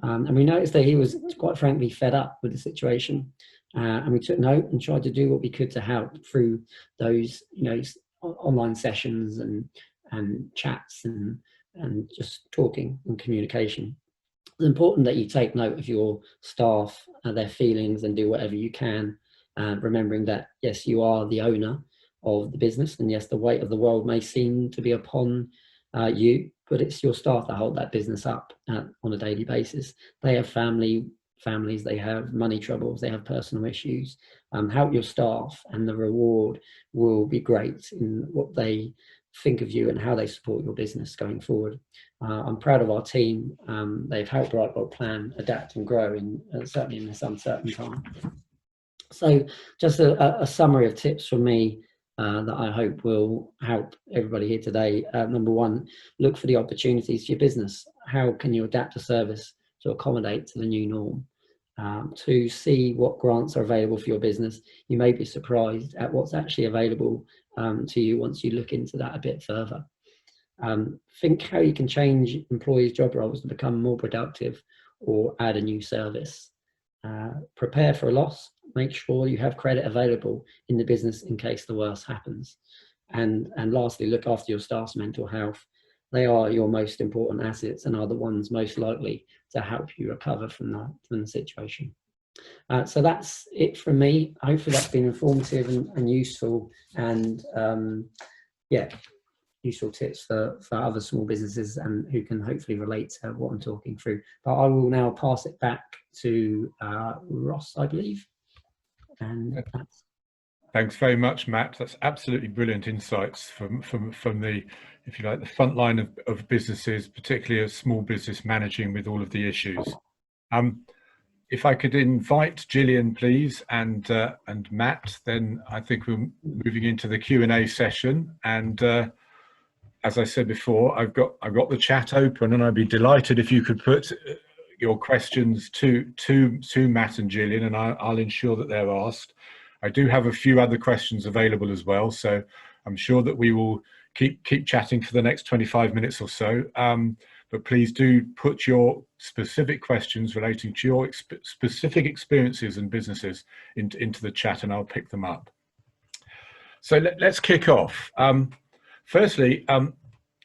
And we noticed that he was quite frankly fed up with the situation. And we took note and tried to do what we could to help through those, online sessions and chats and just talking and communication. It's important that you take note of your staff and their feelings and do whatever you can, remembering that, yes, you are the owner of the business, and yes, the weight of the world may seem to be upon you, but it's your staff that hold that business up on a daily basis. They have families, they have money troubles, they have personal issues. Help your staff, and the reward will be great in what they think of you and how they support your business going forward. I'm proud of our team. They've helped Brightbolt plan, adapt and grow certainly in this uncertain time. So just a summary of tips from me that I hope will help everybody here today. Number 1, look for the opportunities for your business. How can you adapt a service to accommodate to the new norm? 2, see what grants are available for your business. You may be surprised at what's actually available to you once you look into that a bit further. Think how you can change employees' job roles to become more productive or add a new service. Prepare for a loss. Make sure you have credit available in the business in case the worst happens. And lastly, look after your staff's mental health. They are your most important assets and are the ones most likely to help you recover from the situation. So that's it from me. Hopefully that's been informative and useful, and useful tips for other small businesses and who can hopefully relate to what I'm talking through. But I will now pass it back to Ross, I believe. And thanks very much, Matt. That's absolutely brilliant insights from the, if you like, the front line of businesses, particularly a small business managing with all of the issues. If I could invite Jillian, please, and Matt, then I think we're moving into the Q&A session. And as I said before, I've got the chat open, and I'd be delighted if you could put your questions to Matt and Jillian, and I'll ensure that they're asked. I do have a few other questions available as well, so I'm sure that we will keep chatting for the next 25 minutes or so. But please do put your specific questions relating to your specific experiences and businesses into the chat, and I'll pick them up. So let's kick off. Firstly,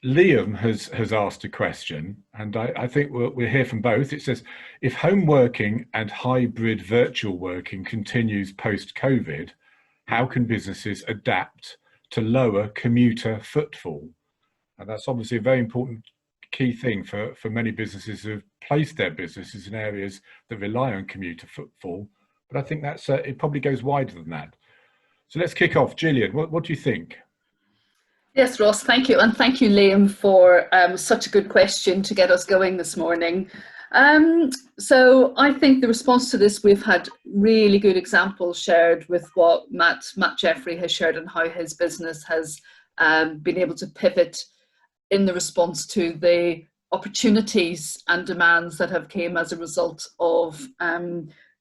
Liam has asked a question, and I think we'll hear from both. It says, if home working and hybrid virtual working continues post-COVID, how can businesses adapt to lower commuter footfall? And that's obviously a very important key thing for many businesses who have placed their businesses in areas that rely on commuter footfall. But I think it probably goes wider than that. So let's kick off. Jillian, what do you think? Yes, Ross, thank you. And thank you, Liam, for such a good question to get us going this morning. So I think the response to this, we've had really good examples shared with what Matt Jeffrey has shared and how his business has been able to pivot in the response to the opportunities and demands that have came as a result of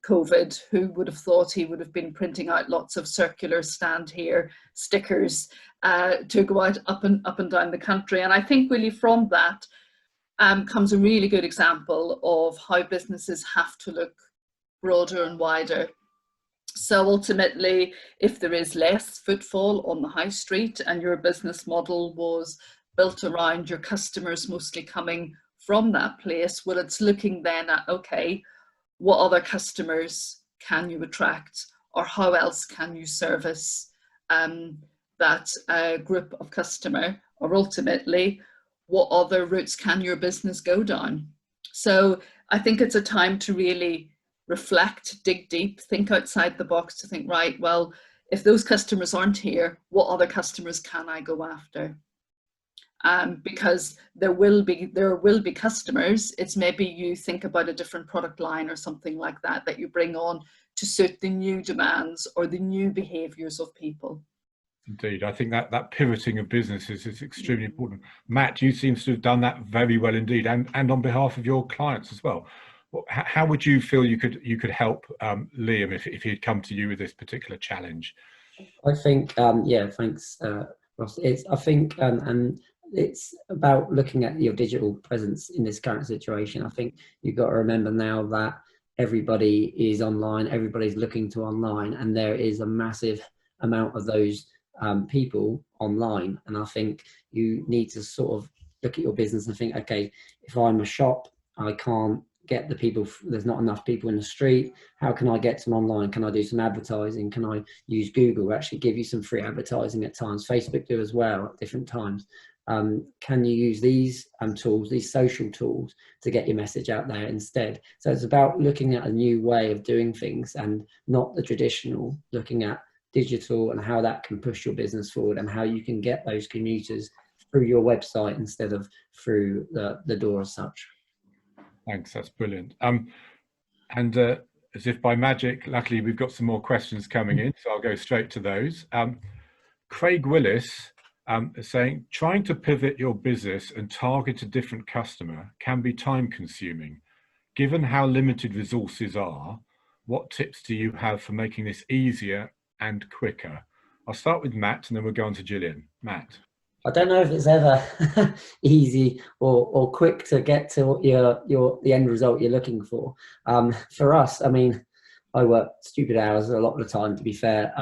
COVID. Who would have thought he would have been printing out lots of circular stand here stickers to go out up and down the country? And I think really from that comes a really good example of how businesses have to look broader and wider. So ultimately, if there is less footfall on the high street and your business model was built around your customers mostly coming from that place, well, it's looking then at, okay, what other customers can you attract, or how else can you service that group of customer, or ultimately, what other routes can your business go down? So I think it's a time to really reflect, dig deep, think outside the box, to think, right, well, if those customers aren't here, what other customers can I go after? Because there will be customers. It's maybe you think about a different product line or something like that that you bring on to suit the new demands or the new behaviours of people. Indeed, I think that pivoting of businesses is extremely important. Matt, you seem to have done that very well indeed, and on behalf of your clients as well. How would you feel you could help Liam if he'd come to you with this particular challenge? I think, yeah, thanks, Ross. I think, and it's about looking at your digital presence in this current situation. I think you've got to remember now that everybody is online, everybody's looking to online, and there is a massive amount of those people online. And I think you need to sort of look at your business and think, okay, if I'm a shop, I can't get the people, there's not enough people in the street. How can I get some online? Can I do some advertising? Can I use Google? We actually give you some free advertising at times. Facebook do as well at different times. Can you use these tools, these social tools, to get your message out there instead? So it's about looking at a new way of doing things and not the traditional, looking at digital and how that can push your business forward and how you can get those commuters through your website instead of through the door as such. Thanks, that's brilliant. And as if by magic, luckily we've got some more questions coming in, so I'll go straight to those. Craig Willis is saying, trying to pivot your business and target a different customer can be time consuming. Given how limited resources are, what tips do you have for making this easier and quicker? I'll start with Matt and then we'll go on to Jillian. Matt. I don't know if it's ever easy or quick to get to the end result you're looking for. For us, I mean, I work stupid hours a lot of the time, to be fair,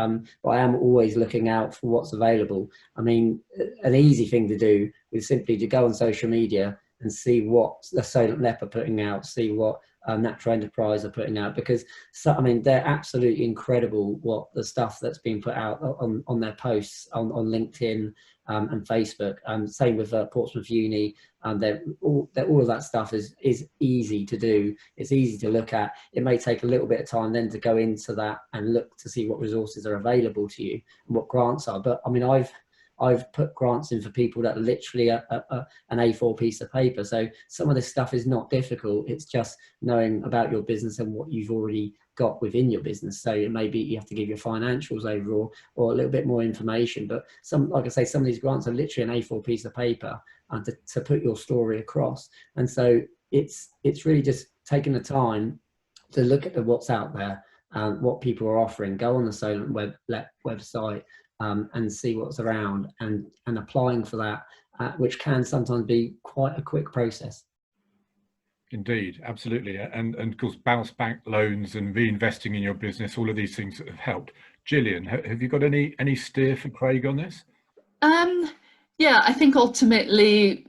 but I am always looking out for what's available. I mean, an easy thing to do is simply to go on social media and see what the Solent are putting out, see what Natural Enterprise are putting out, because I mean, they're absolutely incredible what the stuff that's being put out on their posts on LinkedIn and Facebook. Same with Portsmouth Uni. All of that stuff is easy to do. It's easy to look at. It may take a little bit of time then to go into that and look to see what resources are available to you and what grants are. But I mean, I've put grants in for people that are literally an A4 piece of paper. So some of this stuff is not difficult. It's just knowing about your business and what you've already got within your business. So it may be you have to give your financials over or a little bit more information. But like I say, some of these grants are literally an A4 piece of paper to put your story across. And so it's really just taking the time to look at what's out there, what people are offering. Go on the Solent website. And see what's around and applying for that, which can sometimes be quite a quick process. Indeed, absolutely. And of course, bounce back loans and reinvesting in your business, all of these things have helped. Gillian, have you got any steer for Craig on this? Yeah, I think ultimately,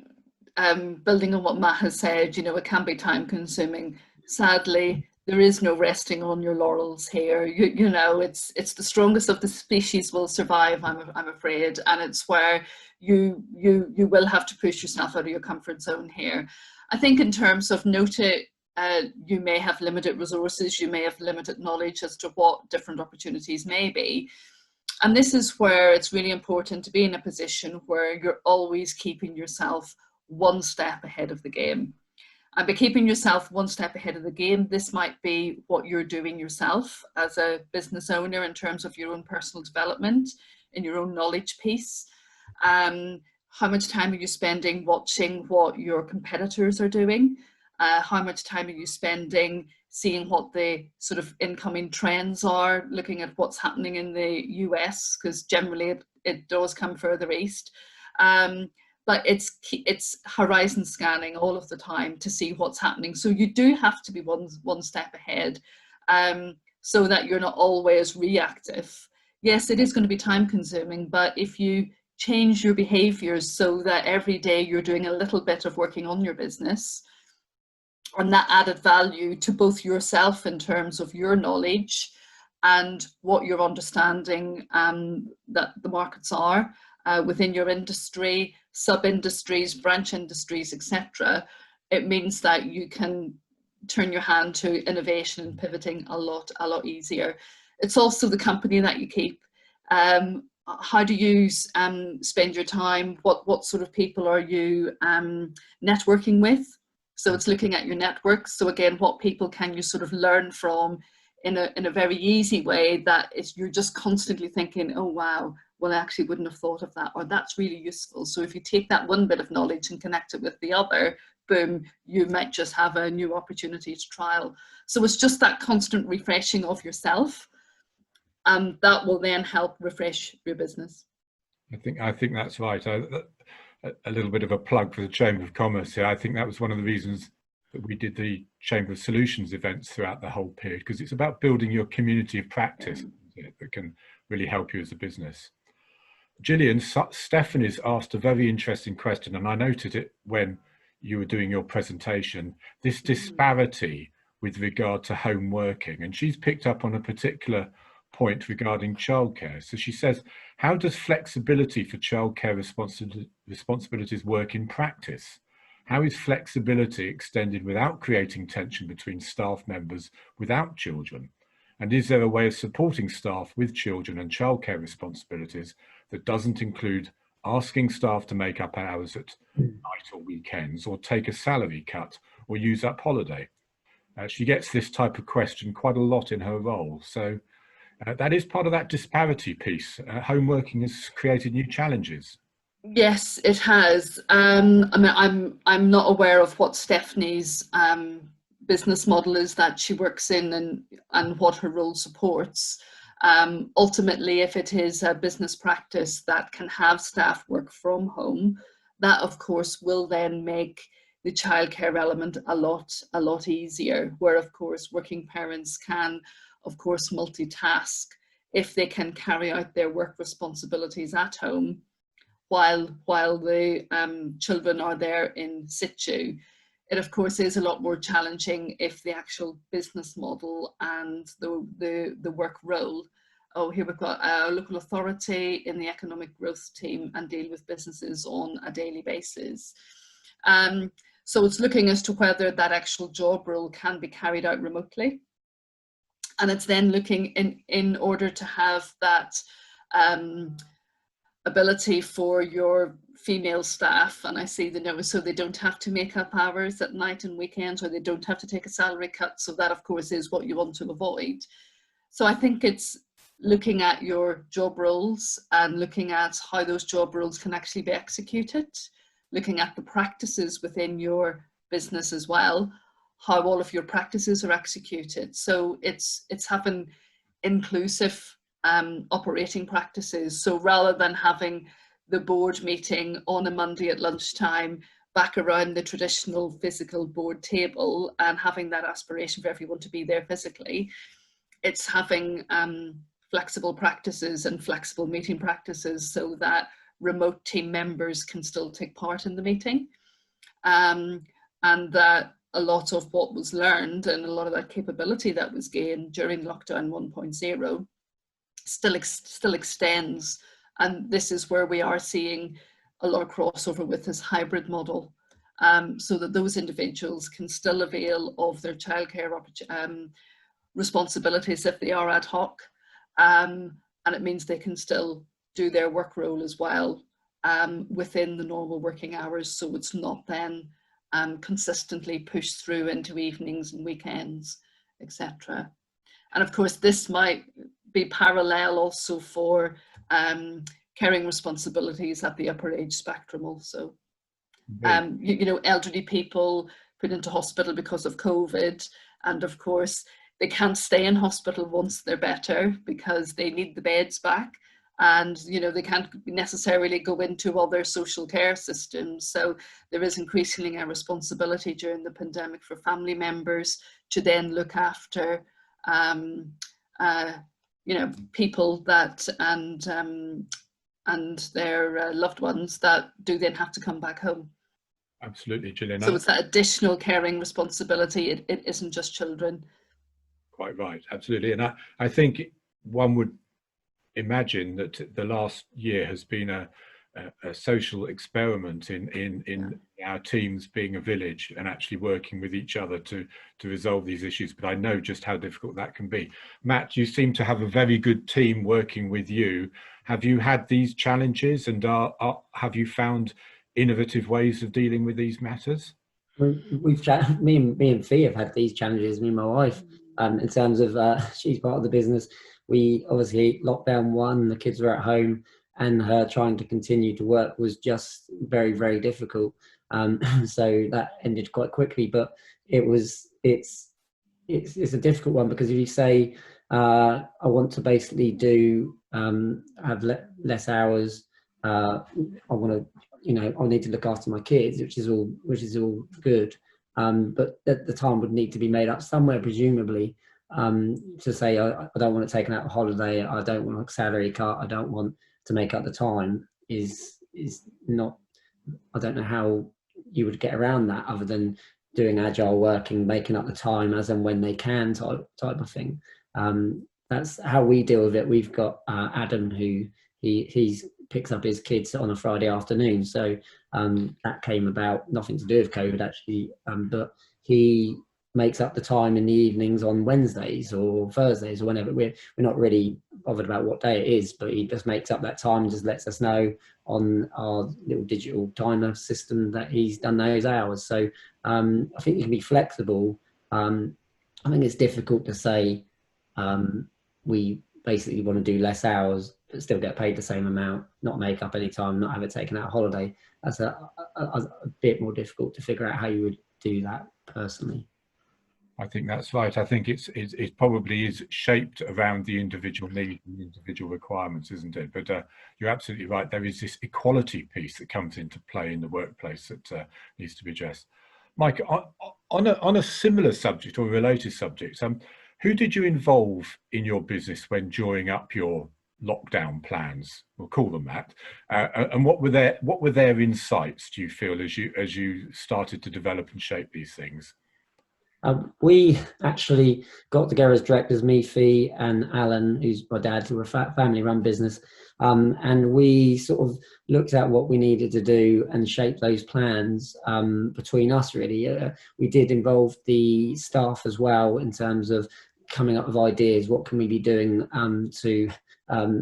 building on what Matt has said, it can be time consuming. Sadly, there is no resting on your laurels here. It's the strongest of the species will survive, I'm afraid, and it's where you will have to push yourself out of your comfort zone here. I think in terms of you may have limited resources, you may have limited knowledge as to what different opportunities may be. And this is where it's really important to be in a position where you're always keeping yourself one step ahead of the game. And by keeping yourself one step ahead of the game, this might be what you're doing yourself as a business owner in terms of your own personal development, in your own knowledge piece. How much time are you spending watching what your competitors are doing? How much time are you spending seeing what the sort of incoming trends are, looking at what's happening in the US, because generally it does come further east. But it's horizon scanning all of the time to see what's happening. So you do have to be one step ahead, so that you're not always reactive. Yes, it is going to be time consuming, but if you change your behaviors so that every day you're doing a little bit of working on your business, and that added value to both yourself in terms of your knowledge and what you're understanding that the markets are within your industry, sub-industries, branch industries, etc., it means that you can turn your hand to innovation and pivoting a lot easier. It's also the company that you keep. How do you spend your time? What sort of people are you networking with? So it's looking at your network. So again, what people can you sort of learn from in a very easy way that you're just constantly thinking, oh wow, well I actually wouldn't have thought of that, or that's really useful. So if you take that one bit of knowledge and connect it with the other, boom, you might just have a new opportunity to trial. So it's just that constant refreshing of yourself, and that will then help refresh your business. I think that's right. A little bit of a plug for the Chamber of Commerce here. I think that was one of the reasons that we did the Chamber of Solutions events throughout the whole period, because it's about building your community of practice that can really help you as a business. Jillian, Stephanie's asked a very interesting question, and I noted it when you were doing your presentation, this disparity with regard to home working, and she's picked up on a particular point regarding childcare. So she says, how does flexibility for childcare responsibilities work in practice? How is flexibility extended without creating tension between staff members without children? And is there a way of supporting staff with children and childcare responsibilities that doesn't include asking staff to make up hours at night or weekends, or take a salary cut, or use up holiday? She gets this type of question quite a lot in her role. So that is part of that disparity piece. Home working has created new challenges. Yes, it has. I mean, I'm not aware of what Stephanie's business model is that she works in and what her role supports. Ultimately, if it is a business practice that can have staff work from home, that of course will then make the childcare element a lot easier, where of course working parents can of course multitask if they can carry out their work responsibilities at home while the children are there in situ. It of course is a lot more challenging if the actual business model and the work role. Oh, here we've got a local authority in the economic growth team and deal with businesses on a daily basis. So it's looking as to whether that actual job role can be carried out remotely. And it's then looking in order to have that ability for your female staff, and I see the notice, so they don't have to make up hours at night and weekends, or they don't have to take a salary cut. So that of course is what you want to avoid. So I think it's looking at your job roles and looking at how those job roles can actually be executed, looking at the practices within your business as well, how all of your practices are executed. So it's having inclusive operating practices. So rather than having the board meeting on a Monday at lunchtime back around the traditional physical board table and having that aspiration for everyone to be there physically, it's having flexible practices and flexible meeting practices so that remote team members can still take part in the meeting, and that a lot of what was learned and a lot of that capability that was gained during lockdown 1.0 still extends. And this is where we are seeing a lot of crossover with this hybrid model, so that those individuals can still avail of their childcare responsibilities if they are ad hoc, and it means they can still do their work role as well within the normal working hours, so it's not then consistently pushed through into evenings and weekends, etc. And of course, this might be parallel also for caring responsibilities at the upper age spectrum also. You know, elderly people put into hospital because of COVID, and of course they can't stay in hospital once they're better because they need the beds back, and you know, they can't necessarily go into other social care systems. So there is increasingly a responsibility during the pandemic for family members to then look after you know, people that and their loved ones that do then have to come back home. Absolutely, Jillian. So it's that additional caring responsibility. It isn't just children. Quite right, absolutely. And I think one would imagine that the last year has been a social experiment in our teams being a village and actually working with each other to resolve these issues. But I know just how difficult that can be. Matt, you seem to have a very good team working with you. Have you had these challenges, and have you found innovative ways of dealing with these matters? Me and Fee have had these challenges, me and my wife, in terms of she's part of the business. We obviously lockdown 1, the kids were at home, and her trying to continue to work was just very, very difficult. So that ended quite quickly, but it's a difficult one, because if you say I want to basically do have less hours, I want to, you know, I need to look after my kids, which is all good, but the time would need to be made up somewhere, presumably, to say I don't want to take out a holiday, I don't want a salary cut, I don't want to make up the time, is not, I don't know how you would get around that other than doing agile working, making up the time as and when they can type of thing. That's how we deal with it. We've got Adam, who he picks up his kids on a Friday afternoon, so that came about, nothing to do with COVID actually, but he makes up the time in the evenings on Wednesdays or Thursdays or whenever. We're not really bothered about what day it is, but he just makes up that time and just lets us know on our little digital timer system that he's done those hours. So I think you can be flexible. I think it's difficult to say we basically want to do less hours but still get paid the same amount, not make up any time, not have it taken out a holiday. That's a bit more difficult to figure out how you would do that personally. I think that's right. I think it probably is shaped around the individual needs and the individual requirements, isn't it? But you're absolutely right. There is this equality piece that comes into play in the workplace that needs to be addressed. Mike, on a similar subject or related subject, who did you involve in your business when drawing up your lockdown plans? We'll call them that. And what were their insights, do you feel, as you started to develop and shape these things? We actually got together as directors, me, Fee and Alan, who's my dad, who are a family-run business, and we sort of looked at what we needed to do and shaped those plans between us, really. We did involve the staff as well in terms of coming up with ideas. What can we be doing to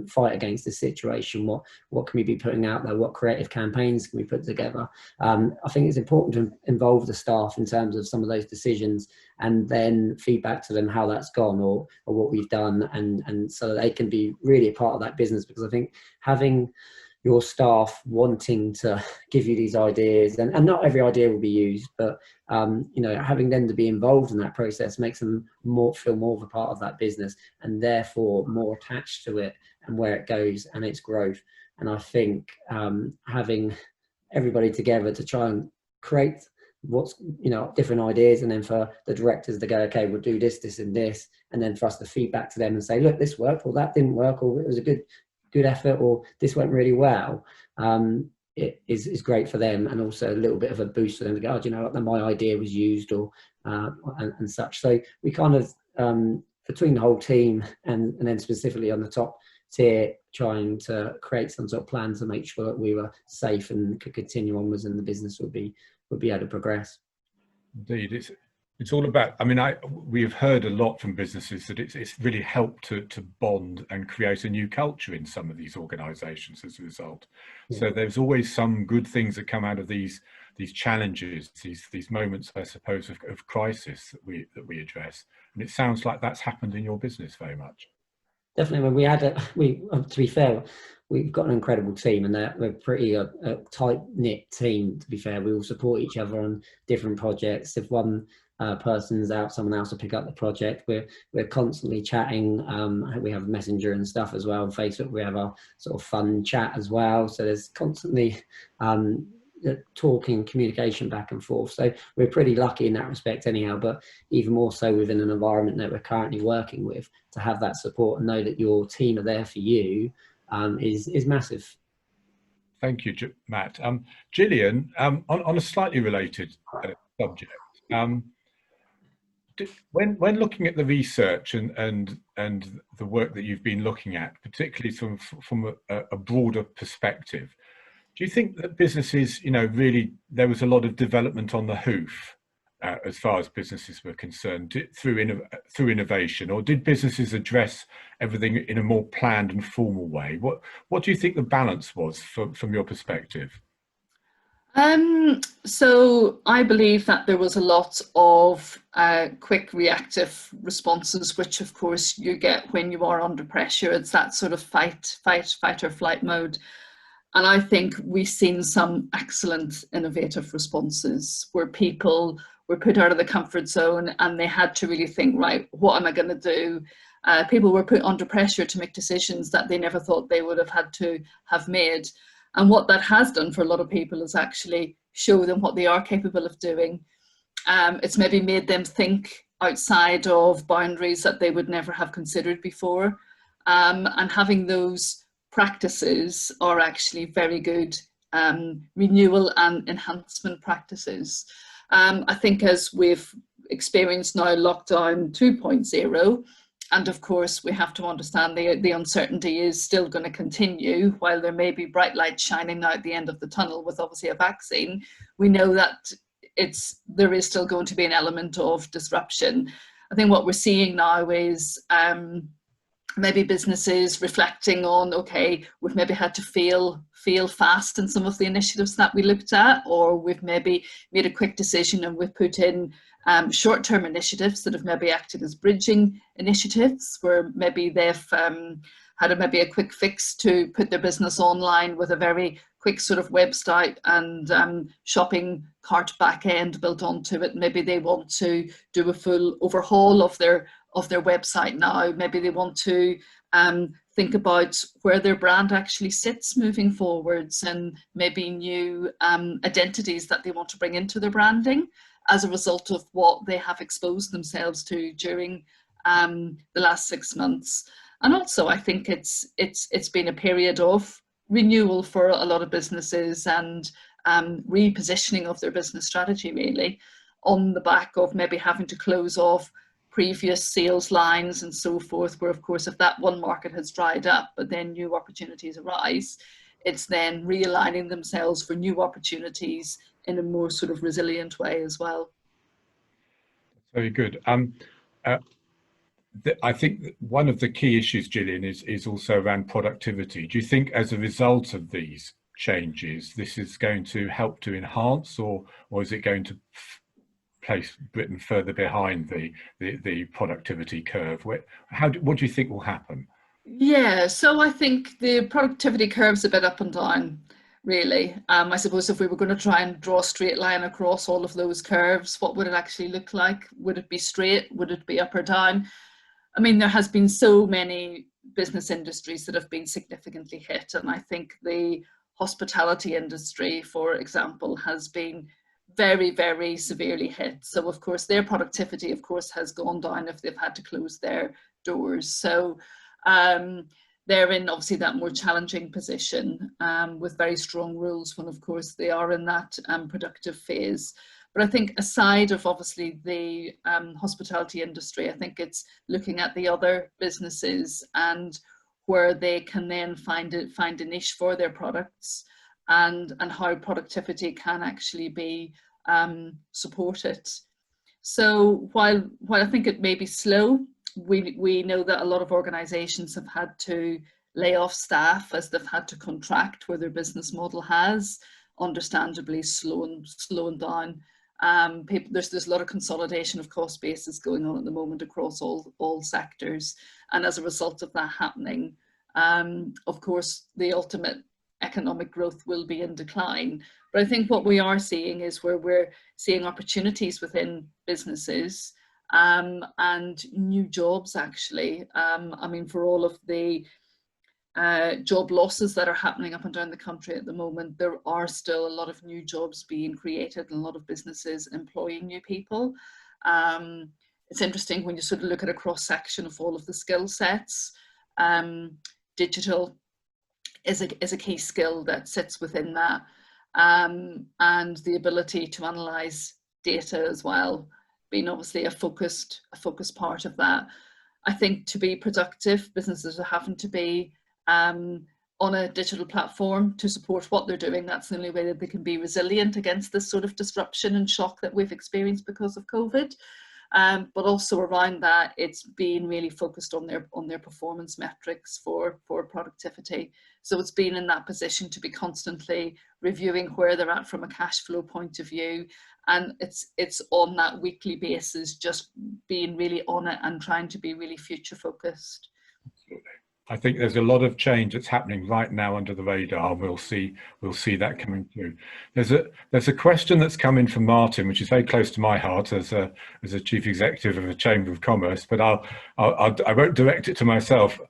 fight against this situation? What can we be putting out there? What creative campaigns can we put together? I think it's important to involve the staff in terms of some of those decisions, and then feedback to them how that's gone or what we've done, and so that they can be really a part of that business. Because I think having your staff wanting to give you these ideas, and not every idea will be used, but you know, having them to be involved in that process makes them feel more of a part of that business, and therefore more attached to it and where it goes and its growth. And I think having everybody together to try and create what's, you know, different ideas, and then for the directors to go, okay, we'll do this, this and this, and then for us to feedback to them and say, look, this worked, or that didn't work, or it was a good effort, or this went really well. It is great for them, and also a little bit of a boost for them to go, oh, do you know what, my idea was used, or and such. So we kind of between the whole team and then specifically on the top tier, trying to create some sort of plan to make sure that we were safe and could continue onwards, and the business would be able to progress. Indeed, It's all about, I mean, we've heard a lot from businesses that it's really helped to bond and create a new culture in some of these organisations as a result. Yeah. So there's always some good things that come out of these challenges, these moments, I suppose, of crisis that we address. And it sounds like that's happened in your business very much. Definitely. When we had to be fair, we've got an incredible team, and we're pretty a tight-knit team, to be fair. We all support each other on different projects. If one person's out, someone else will pick up the project. We're constantly chatting. We have Messenger and stuff as well. On Facebook, we have our sort of fun chat as well. So there's constantly talking, communication back and forth. So we're pretty lucky in that respect anyhow, but even more so within an environment that we're currently working with, to have that support and know that your team are there for you is massive. Thank you, Matt. Jillian, on a slightly related subject, when looking at the research and the work that you've been looking at, particularly from a broader perspective, do you think that businesses, really there was a lot of development on the hoof as far as businesses were concerned through innovation, or did businesses address everything in a more planned and formal way? What do you think the balance was from your perspective? So I believe that there was a lot of quick reactive responses, which of course you get when you are under pressure. It's that sort of fight or flight mode. And I think we've seen some excellent innovative responses where people were put out of the comfort zone and they had to really think, right, what am I going to do? People were put under pressure to make decisions that they never thought they would have had to have made. And what that has done for a lot of people is actually show them what they are capable of doing. It's maybe made them think outside of boundaries that they would never have considered before. And having those practices are actually very good renewal and enhancement practices. I think as we've experienced now lockdown 2.0, and of course we have to understand the uncertainty is still going to continue. While there may be bright lights shining now at the end of the tunnel with obviously a vaccine, we know that there is still going to be an element of disruption. I think what we're seeing now is maybe businesses reflecting on, okay, we've maybe had to fail fast in some of the initiatives that we looked at, or we've maybe made a quick decision and we've put in short-term initiatives that have maybe acted as bridging initiatives, where maybe they've had maybe a quick fix to put their business online with a very quick sort of website and shopping cart back end built onto it. Maybe they want to do a full overhaul of their website now. Maybe they want to think about where their brand actually sits moving forwards, and maybe new identities that they want to bring into their branding as a result of what they have exposed themselves to during the last 6 months. And also I think it's been a period of renewal for a lot of businesses and repositioning of their business strategy, really, on the back of maybe having to close off previous sales lines and so forth, where of course if that one market has dried up but then new opportunities arise, it's then realigning themselves for new opportunities in a more sort of resilient way as well. Very good. I think one of the key issues, Jillian, is also around productivity. Do you think as a result of these changes, this is going to help to enhance, or is it going to place Britain further behind the productivity curve? What do you think will happen? Yeah, so I think the productivity curve's a bit up and down, really. I suppose if we were going to try and draw a straight line across all of those curves, what would it actually look like? Would it be straight? Would it be up or down? I mean, there has been so many business industries that have been significantly hit, and I think the hospitality industry, for example, has been very, very severely hit. So of course their productivity of course has gone down if they've had to close their doors. So they're in obviously that more challenging position with very strong rules when of course they are in that productive phase. But I think aside of obviously the hospitality industry, I think it's looking at the other businesses and where they can then find a niche for their products, and how productivity can actually be supported. So while I think it may be slow, we know that a lot of organisations have had to lay off staff as they've had to contract where their business model has, understandably slowing down. There's a lot of consolidation of cost bases going on at the moment across all sectors, and as a result of that happening, of course, the ultimate economic growth will be in decline. But I think what we are seeing is where we're seeing opportunities within businesses and new jobs, actually. I mean, for all of the job losses that are happening up and down the country at the moment, there are still a lot of new jobs being created and a lot of businesses employing new people. It's interesting when you sort of look at a cross-section of all of the skill sets. Digital is a key skill that sits within that, and the ability to analyse data as well, being obviously a focused part of that. I think to be productive, businesses are having to be on a digital platform to support what they're doing. That's the only way that they can be resilient against this sort of disruption and shock that we've experienced because of COVID. But also around that, it's being really focused on their performance metrics for productivity. So it's been in that position to be constantly reviewing where they're at from a cash flow point of view, and it's on that weekly basis, just being really on it and trying to be really future focused. Absolutely. I think there's a lot of change that's happening right now under the radar. We'll see that coming through. There's a question that's come in from Martin, which is very close to my heart as a chief executive of a Chamber of Commerce, but I won't direct it to myself.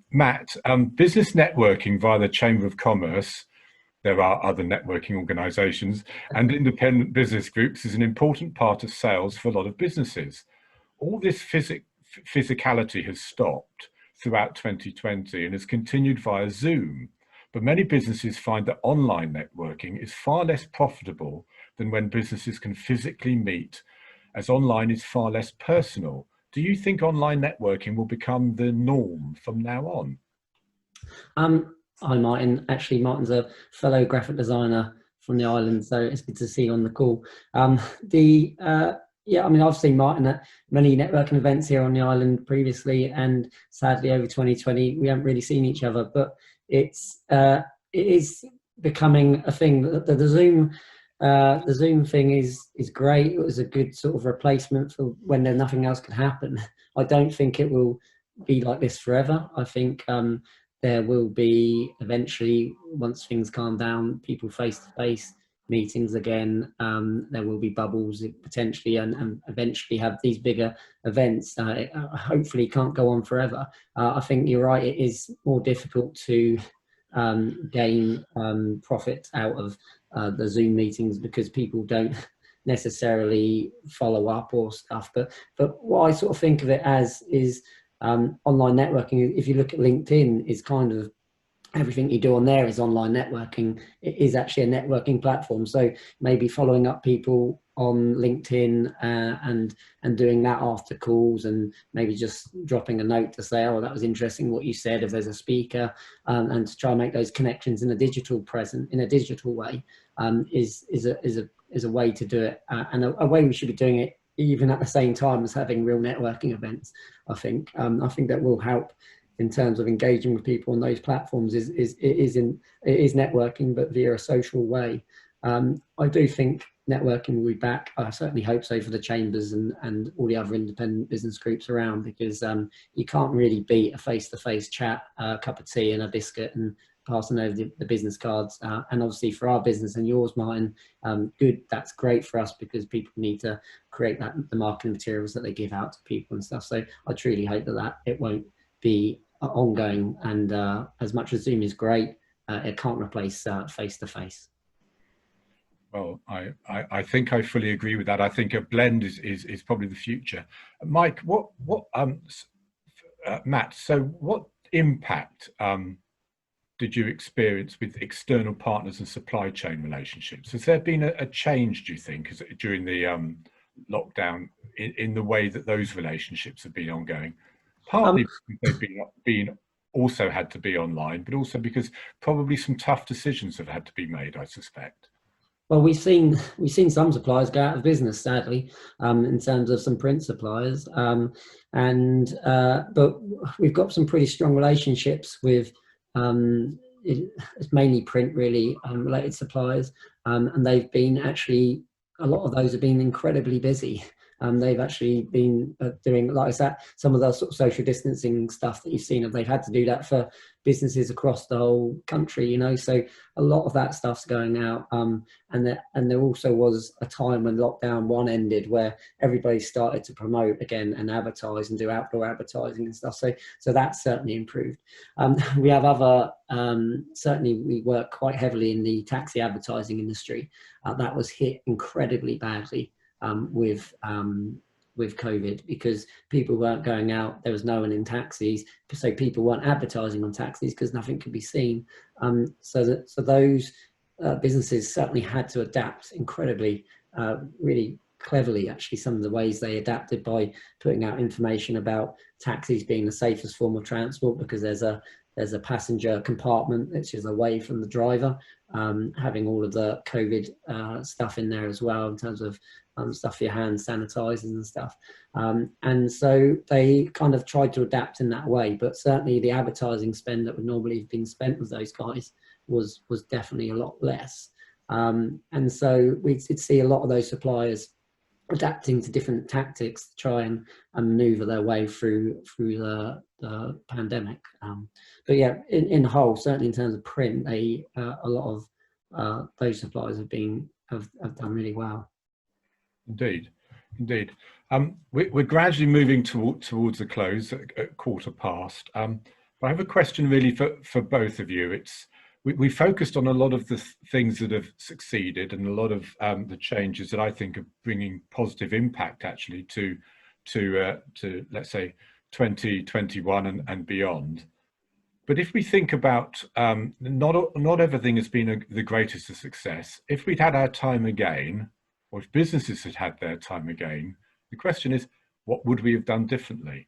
Matt, business networking via the Chamber of Commerce, there are other networking organisations, and independent business groups is an important part of sales for a lot of businesses. All this physicality has stopped throughout 2020 and has continued via Zoom. But many businesses find that online networking is far less profitable than when businesses can physically meet, as online is far less personal. Do you think online networking will become the norm from now on? Hi Martin. Actually, Martin's a fellow graphic designer from the island, so it's good to see you on the call. Yeah, I mean, I've seen Martin at many networking events here on the island previously, and sadly over 2020 we haven't really seen each other. But it is becoming a thing. The Zoom thing is great. It was a good sort of replacement for when nothing else could happen. I don't think it will be like this forever. I think there will be eventually, once things calm down, people face to face meetings again. There will be bubbles potentially, and eventually have these bigger events. Hopefully can't go on forever. I think you're right, it is more difficult to gain profit out of the Zoom meetings because people don't necessarily follow up or stuff. But what I sort of think of it as is online networking. If you look at LinkedIn, is kind of everything you do on there is online networking. It is actually a networking platform. So maybe following up people on LinkedIn and doing that after calls, and maybe just dropping a note to say, oh, that was interesting what you said, if there's a speaker, and to try and make those connections in a digital way, is a way to do it, and a way we should be doing it even at the same time as having real networking events. I think that will help in terms of engaging with people on those platforms. It is networking, but via a social way. I do think networking will be back. I certainly hope so for the chambers and all the other independent business groups around, because you can't really beat a face-to-face chat, a cup of tea and a biscuit, and passing over the business cards. And obviously for our business and yours, Martin, good. That's great for us because people need to create the marketing materials that they give out to people and stuff. So I truly hope that it won't be ongoing, and as much as Zoom is great, it can't replace face-to-face. Well, I think I fully agree with that. I think a blend is probably the future. Mike, Matt, so what impact did you experience with external partners and supply chain relationships? Has there been a change, do you think, during the lockdown in the way that those relationships have been ongoing? Partly because they've been also had to be online, but also because probably some tough decisions have had to be made, I suspect. Well, we've seen some suppliers go out of business, sadly, in terms of some print suppliers, but we've got some pretty strong relationships with it's mainly print really related suppliers, and they've been actually, a lot of those have been incredibly busy. They've actually been doing, like I said, some of the sort of social distancing stuff that you've seen, they've had to do that for businesses across the whole country, you know, so a lot of that stuff's going out. And there also was a time when lockdown 1 ended where everybody started to promote again and advertise and do outdoor advertising and stuff. So that's certainly improved. We have other, certainly we work quite heavily in the taxi advertising industry. That was hit incredibly badly with COVID, because people weren't going out, there was no one in taxis, so people weren't advertising on taxis because nothing could be seen. So those businesses certainly had to adapt incredibly, really cleverly actually, some of the ways they adapted by putting out information about taxis being the safest form of transport, because there's a passenger compartment which is away from the driver, having all of the COVID stuff in there as well, in terms of stuff for your hands, sanitizers and stuff. And so they kind of tried to adapt in that way, but certainly the advertising spend that would normally have been spent with those guys was definitely a lot less. And so we did see a lot of those suppliers adapting to different tactics to try and maneuver their way through the pandemic. But yeah, in whole, certainly in terms of print, a lot of those suppliers have done really well. Indeed. We're gradually moving towards the close at 15:15. But I have a question really for both of you. We focused on a lot of the things that have succeeded and a lot of the changes that I think are bringing positive impact actually to let's say 2021 and beyond. But if we think about not everything has been the greatest of success. If we'd had our time again, or if businesses had their time again, the question is, what would we have done differently?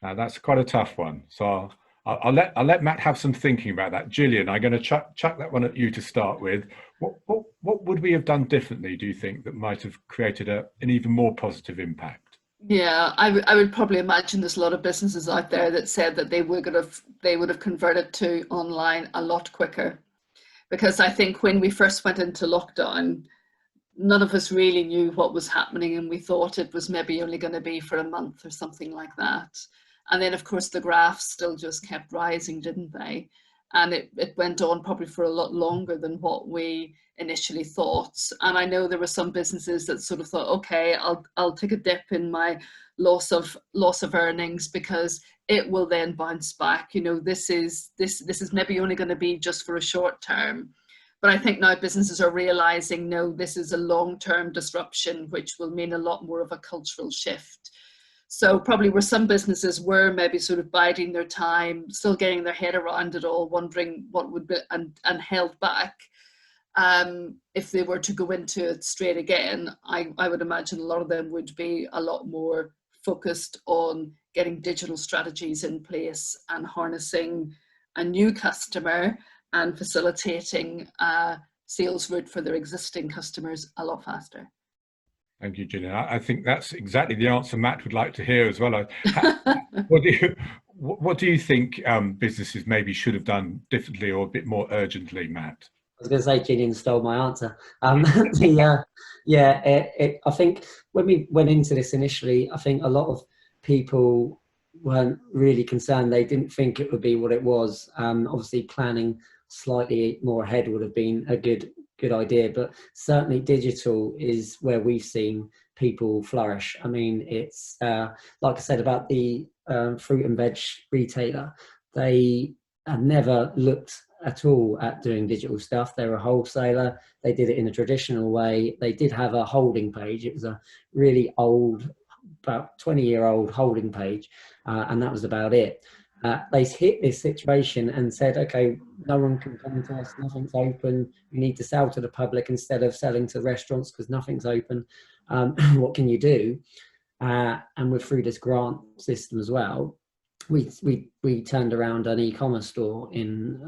Now that's quite a tough one. So I'll let Matt have some thinking about that. Jillian, I'm going to chuck that one at you to start with. What would we have done differently, do you think, that might have created an even more positive impact? Yeah, I would probably imagine there's a lot of businesses out there that said that they would have converted to online a lot quicker, because I think when we first went into lockdown, none of us really knew what was happening, and we thought it was maybe only going to be for a month or something like that. And then of course the graphs still just kept rising, didn't they? And it went on probably for a lot longer than what we initially thought. And I know there were some businesses that sort of thought, okay, I'll take a dip in my loss of earnings because it will then bounce back. You know, this is maybe only going to be just for a short term. But I think now businesses are realizing, no, this is a long-term disruption, which will mean a lot more of a cultural shift. So probably where some businesses were maybe sort of biding their time, still getting their head around it all, wondering what would be, and held back. If they were to go into it straight again, I would imagine a lot of them would be a lot more focused on getting digital strategies in place and harnessing a new customer and facilitating sales route for their existing customers a lot faster. Thank you, Jillian. I think that's exactly the answer Matt would like to hear as well. What do you think businesses maybe should have done differently or a bit more urgently, Matt? I was going to say Jillian stole my answer. I think when we went into this initially, I think a lot of people weren't really concerned. They didn't think it would be what it was. Obviously, planning slightly more ahead would have been a good idea, but certainly digital is where we've seen people flourish. I mean, it's like I said about the fruit and veg retailer, they have never looked at all at doing digital stuff. They're a wholesaler. They did it in a traditional way. They did have a holding page. It was a really old, about 20-year-old holding page, and that was about it. They hit this situation and said, okay, no one can come to us, nothing's open, we need to sell to the public instead of selling to restaurants because nothing's open. What can you do? And we're through this grant system as well. we turned around an e-commerce store in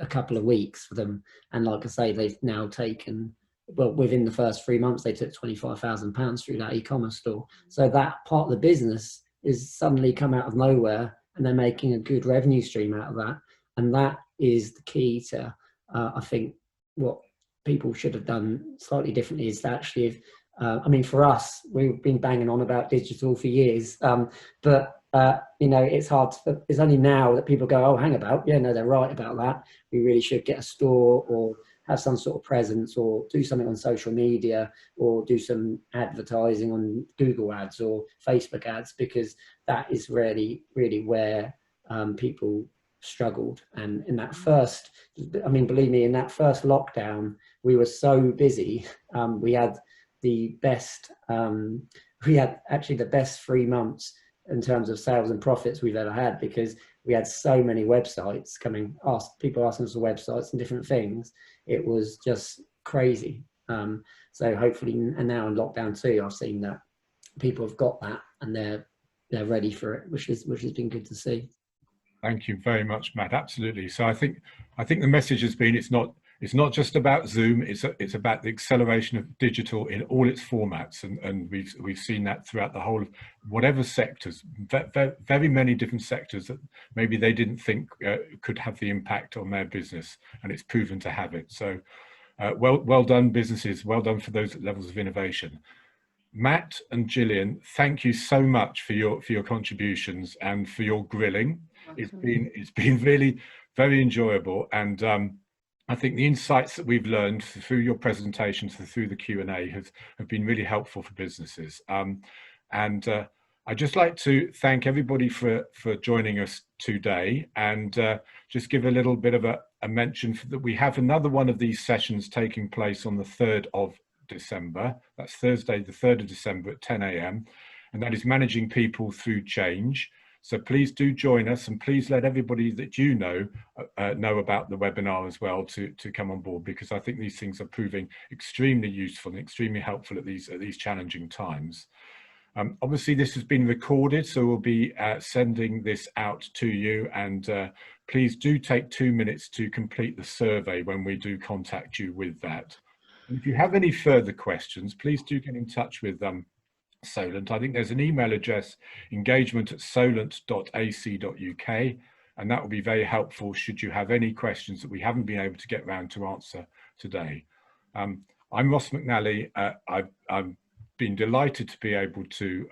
a couple of weeks for them, and like I say, they've now taken, well, within the first 3 months they took £25,000 through that e-commerce store. So that part of the business is suddenly come out of nowhere, and they're making a good revenue stream out of that. And that is the key to I think what people should have done slightly differently is to actually I mean, for us, we've been banging on about digital for years, but you know, it's hard to, it's only now that people go, oh, hang about, yeah, no, they're right about that. We really should get a store or have some sort of presence or do something on social media or do some advertising on Google ads or Facebook ads, because that is really, really where people struggled. And in that first, I mean, believe me, in that first lockdown, we were so busy. We had the best, we had actually the best 3 months in terms of sales and profits we've ever had, because we had so many websites coming, people asking us for websites and different things. It was just crazy. So hopefully, and now in lockdown 2, I've seen that people have got that and they're ready for it, which has been good to see. Thank you very much, Matt. Absolutely. So I think the message has been, it's not just about Zoom. It's about the acceleration of digital in all its formats, and we've seen that throughout the whole of whatever sectors, very many different sectors that maybe they didn't think could have the impact on their business, and it's proven to have it. So well done, businesses. Well done for those levels of innovation. Matt and Jillian, thank you so much for your contributions and for your grilling. It's been really very enjoyable, and I think the insights that we've learned through your presentations, through the Q&A, have been really helpful for businesses. And I'd just like to thank everybody for joining us today, and just give a little bit of a mention that we have another one of these sessions taking place on the 3rd of December. That's Thursday, the 3rd of December at 10 AM, and that is Managing People Through Change. So please do join us, and please let everybody that you know about the webinar as well to come on board, because I think these things are proving extremely useful and extremely helpful at these challenging times. Obviously, this has been recorded, so we'll be sending this out to you, and please do take 2 minutes to complete the survey when we do contact you with that. And if you have any further questions, please do get in touch with Solent. I think there's an email address, engagement@solent.ac.uk, and that will be very helpful should you have any questions that we haven't been able to get round to answer today. I'm Ross McNally. I've been delighted to be able to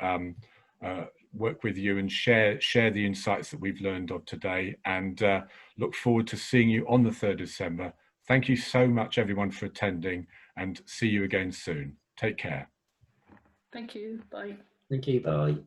work with you and share the insights that we've learned of today, and look forward to seeing you on the 3rd of December. Thank you so much, everyone, for attending, and see you again soon. Take care. Thank you. Bye. Thank you. Bye.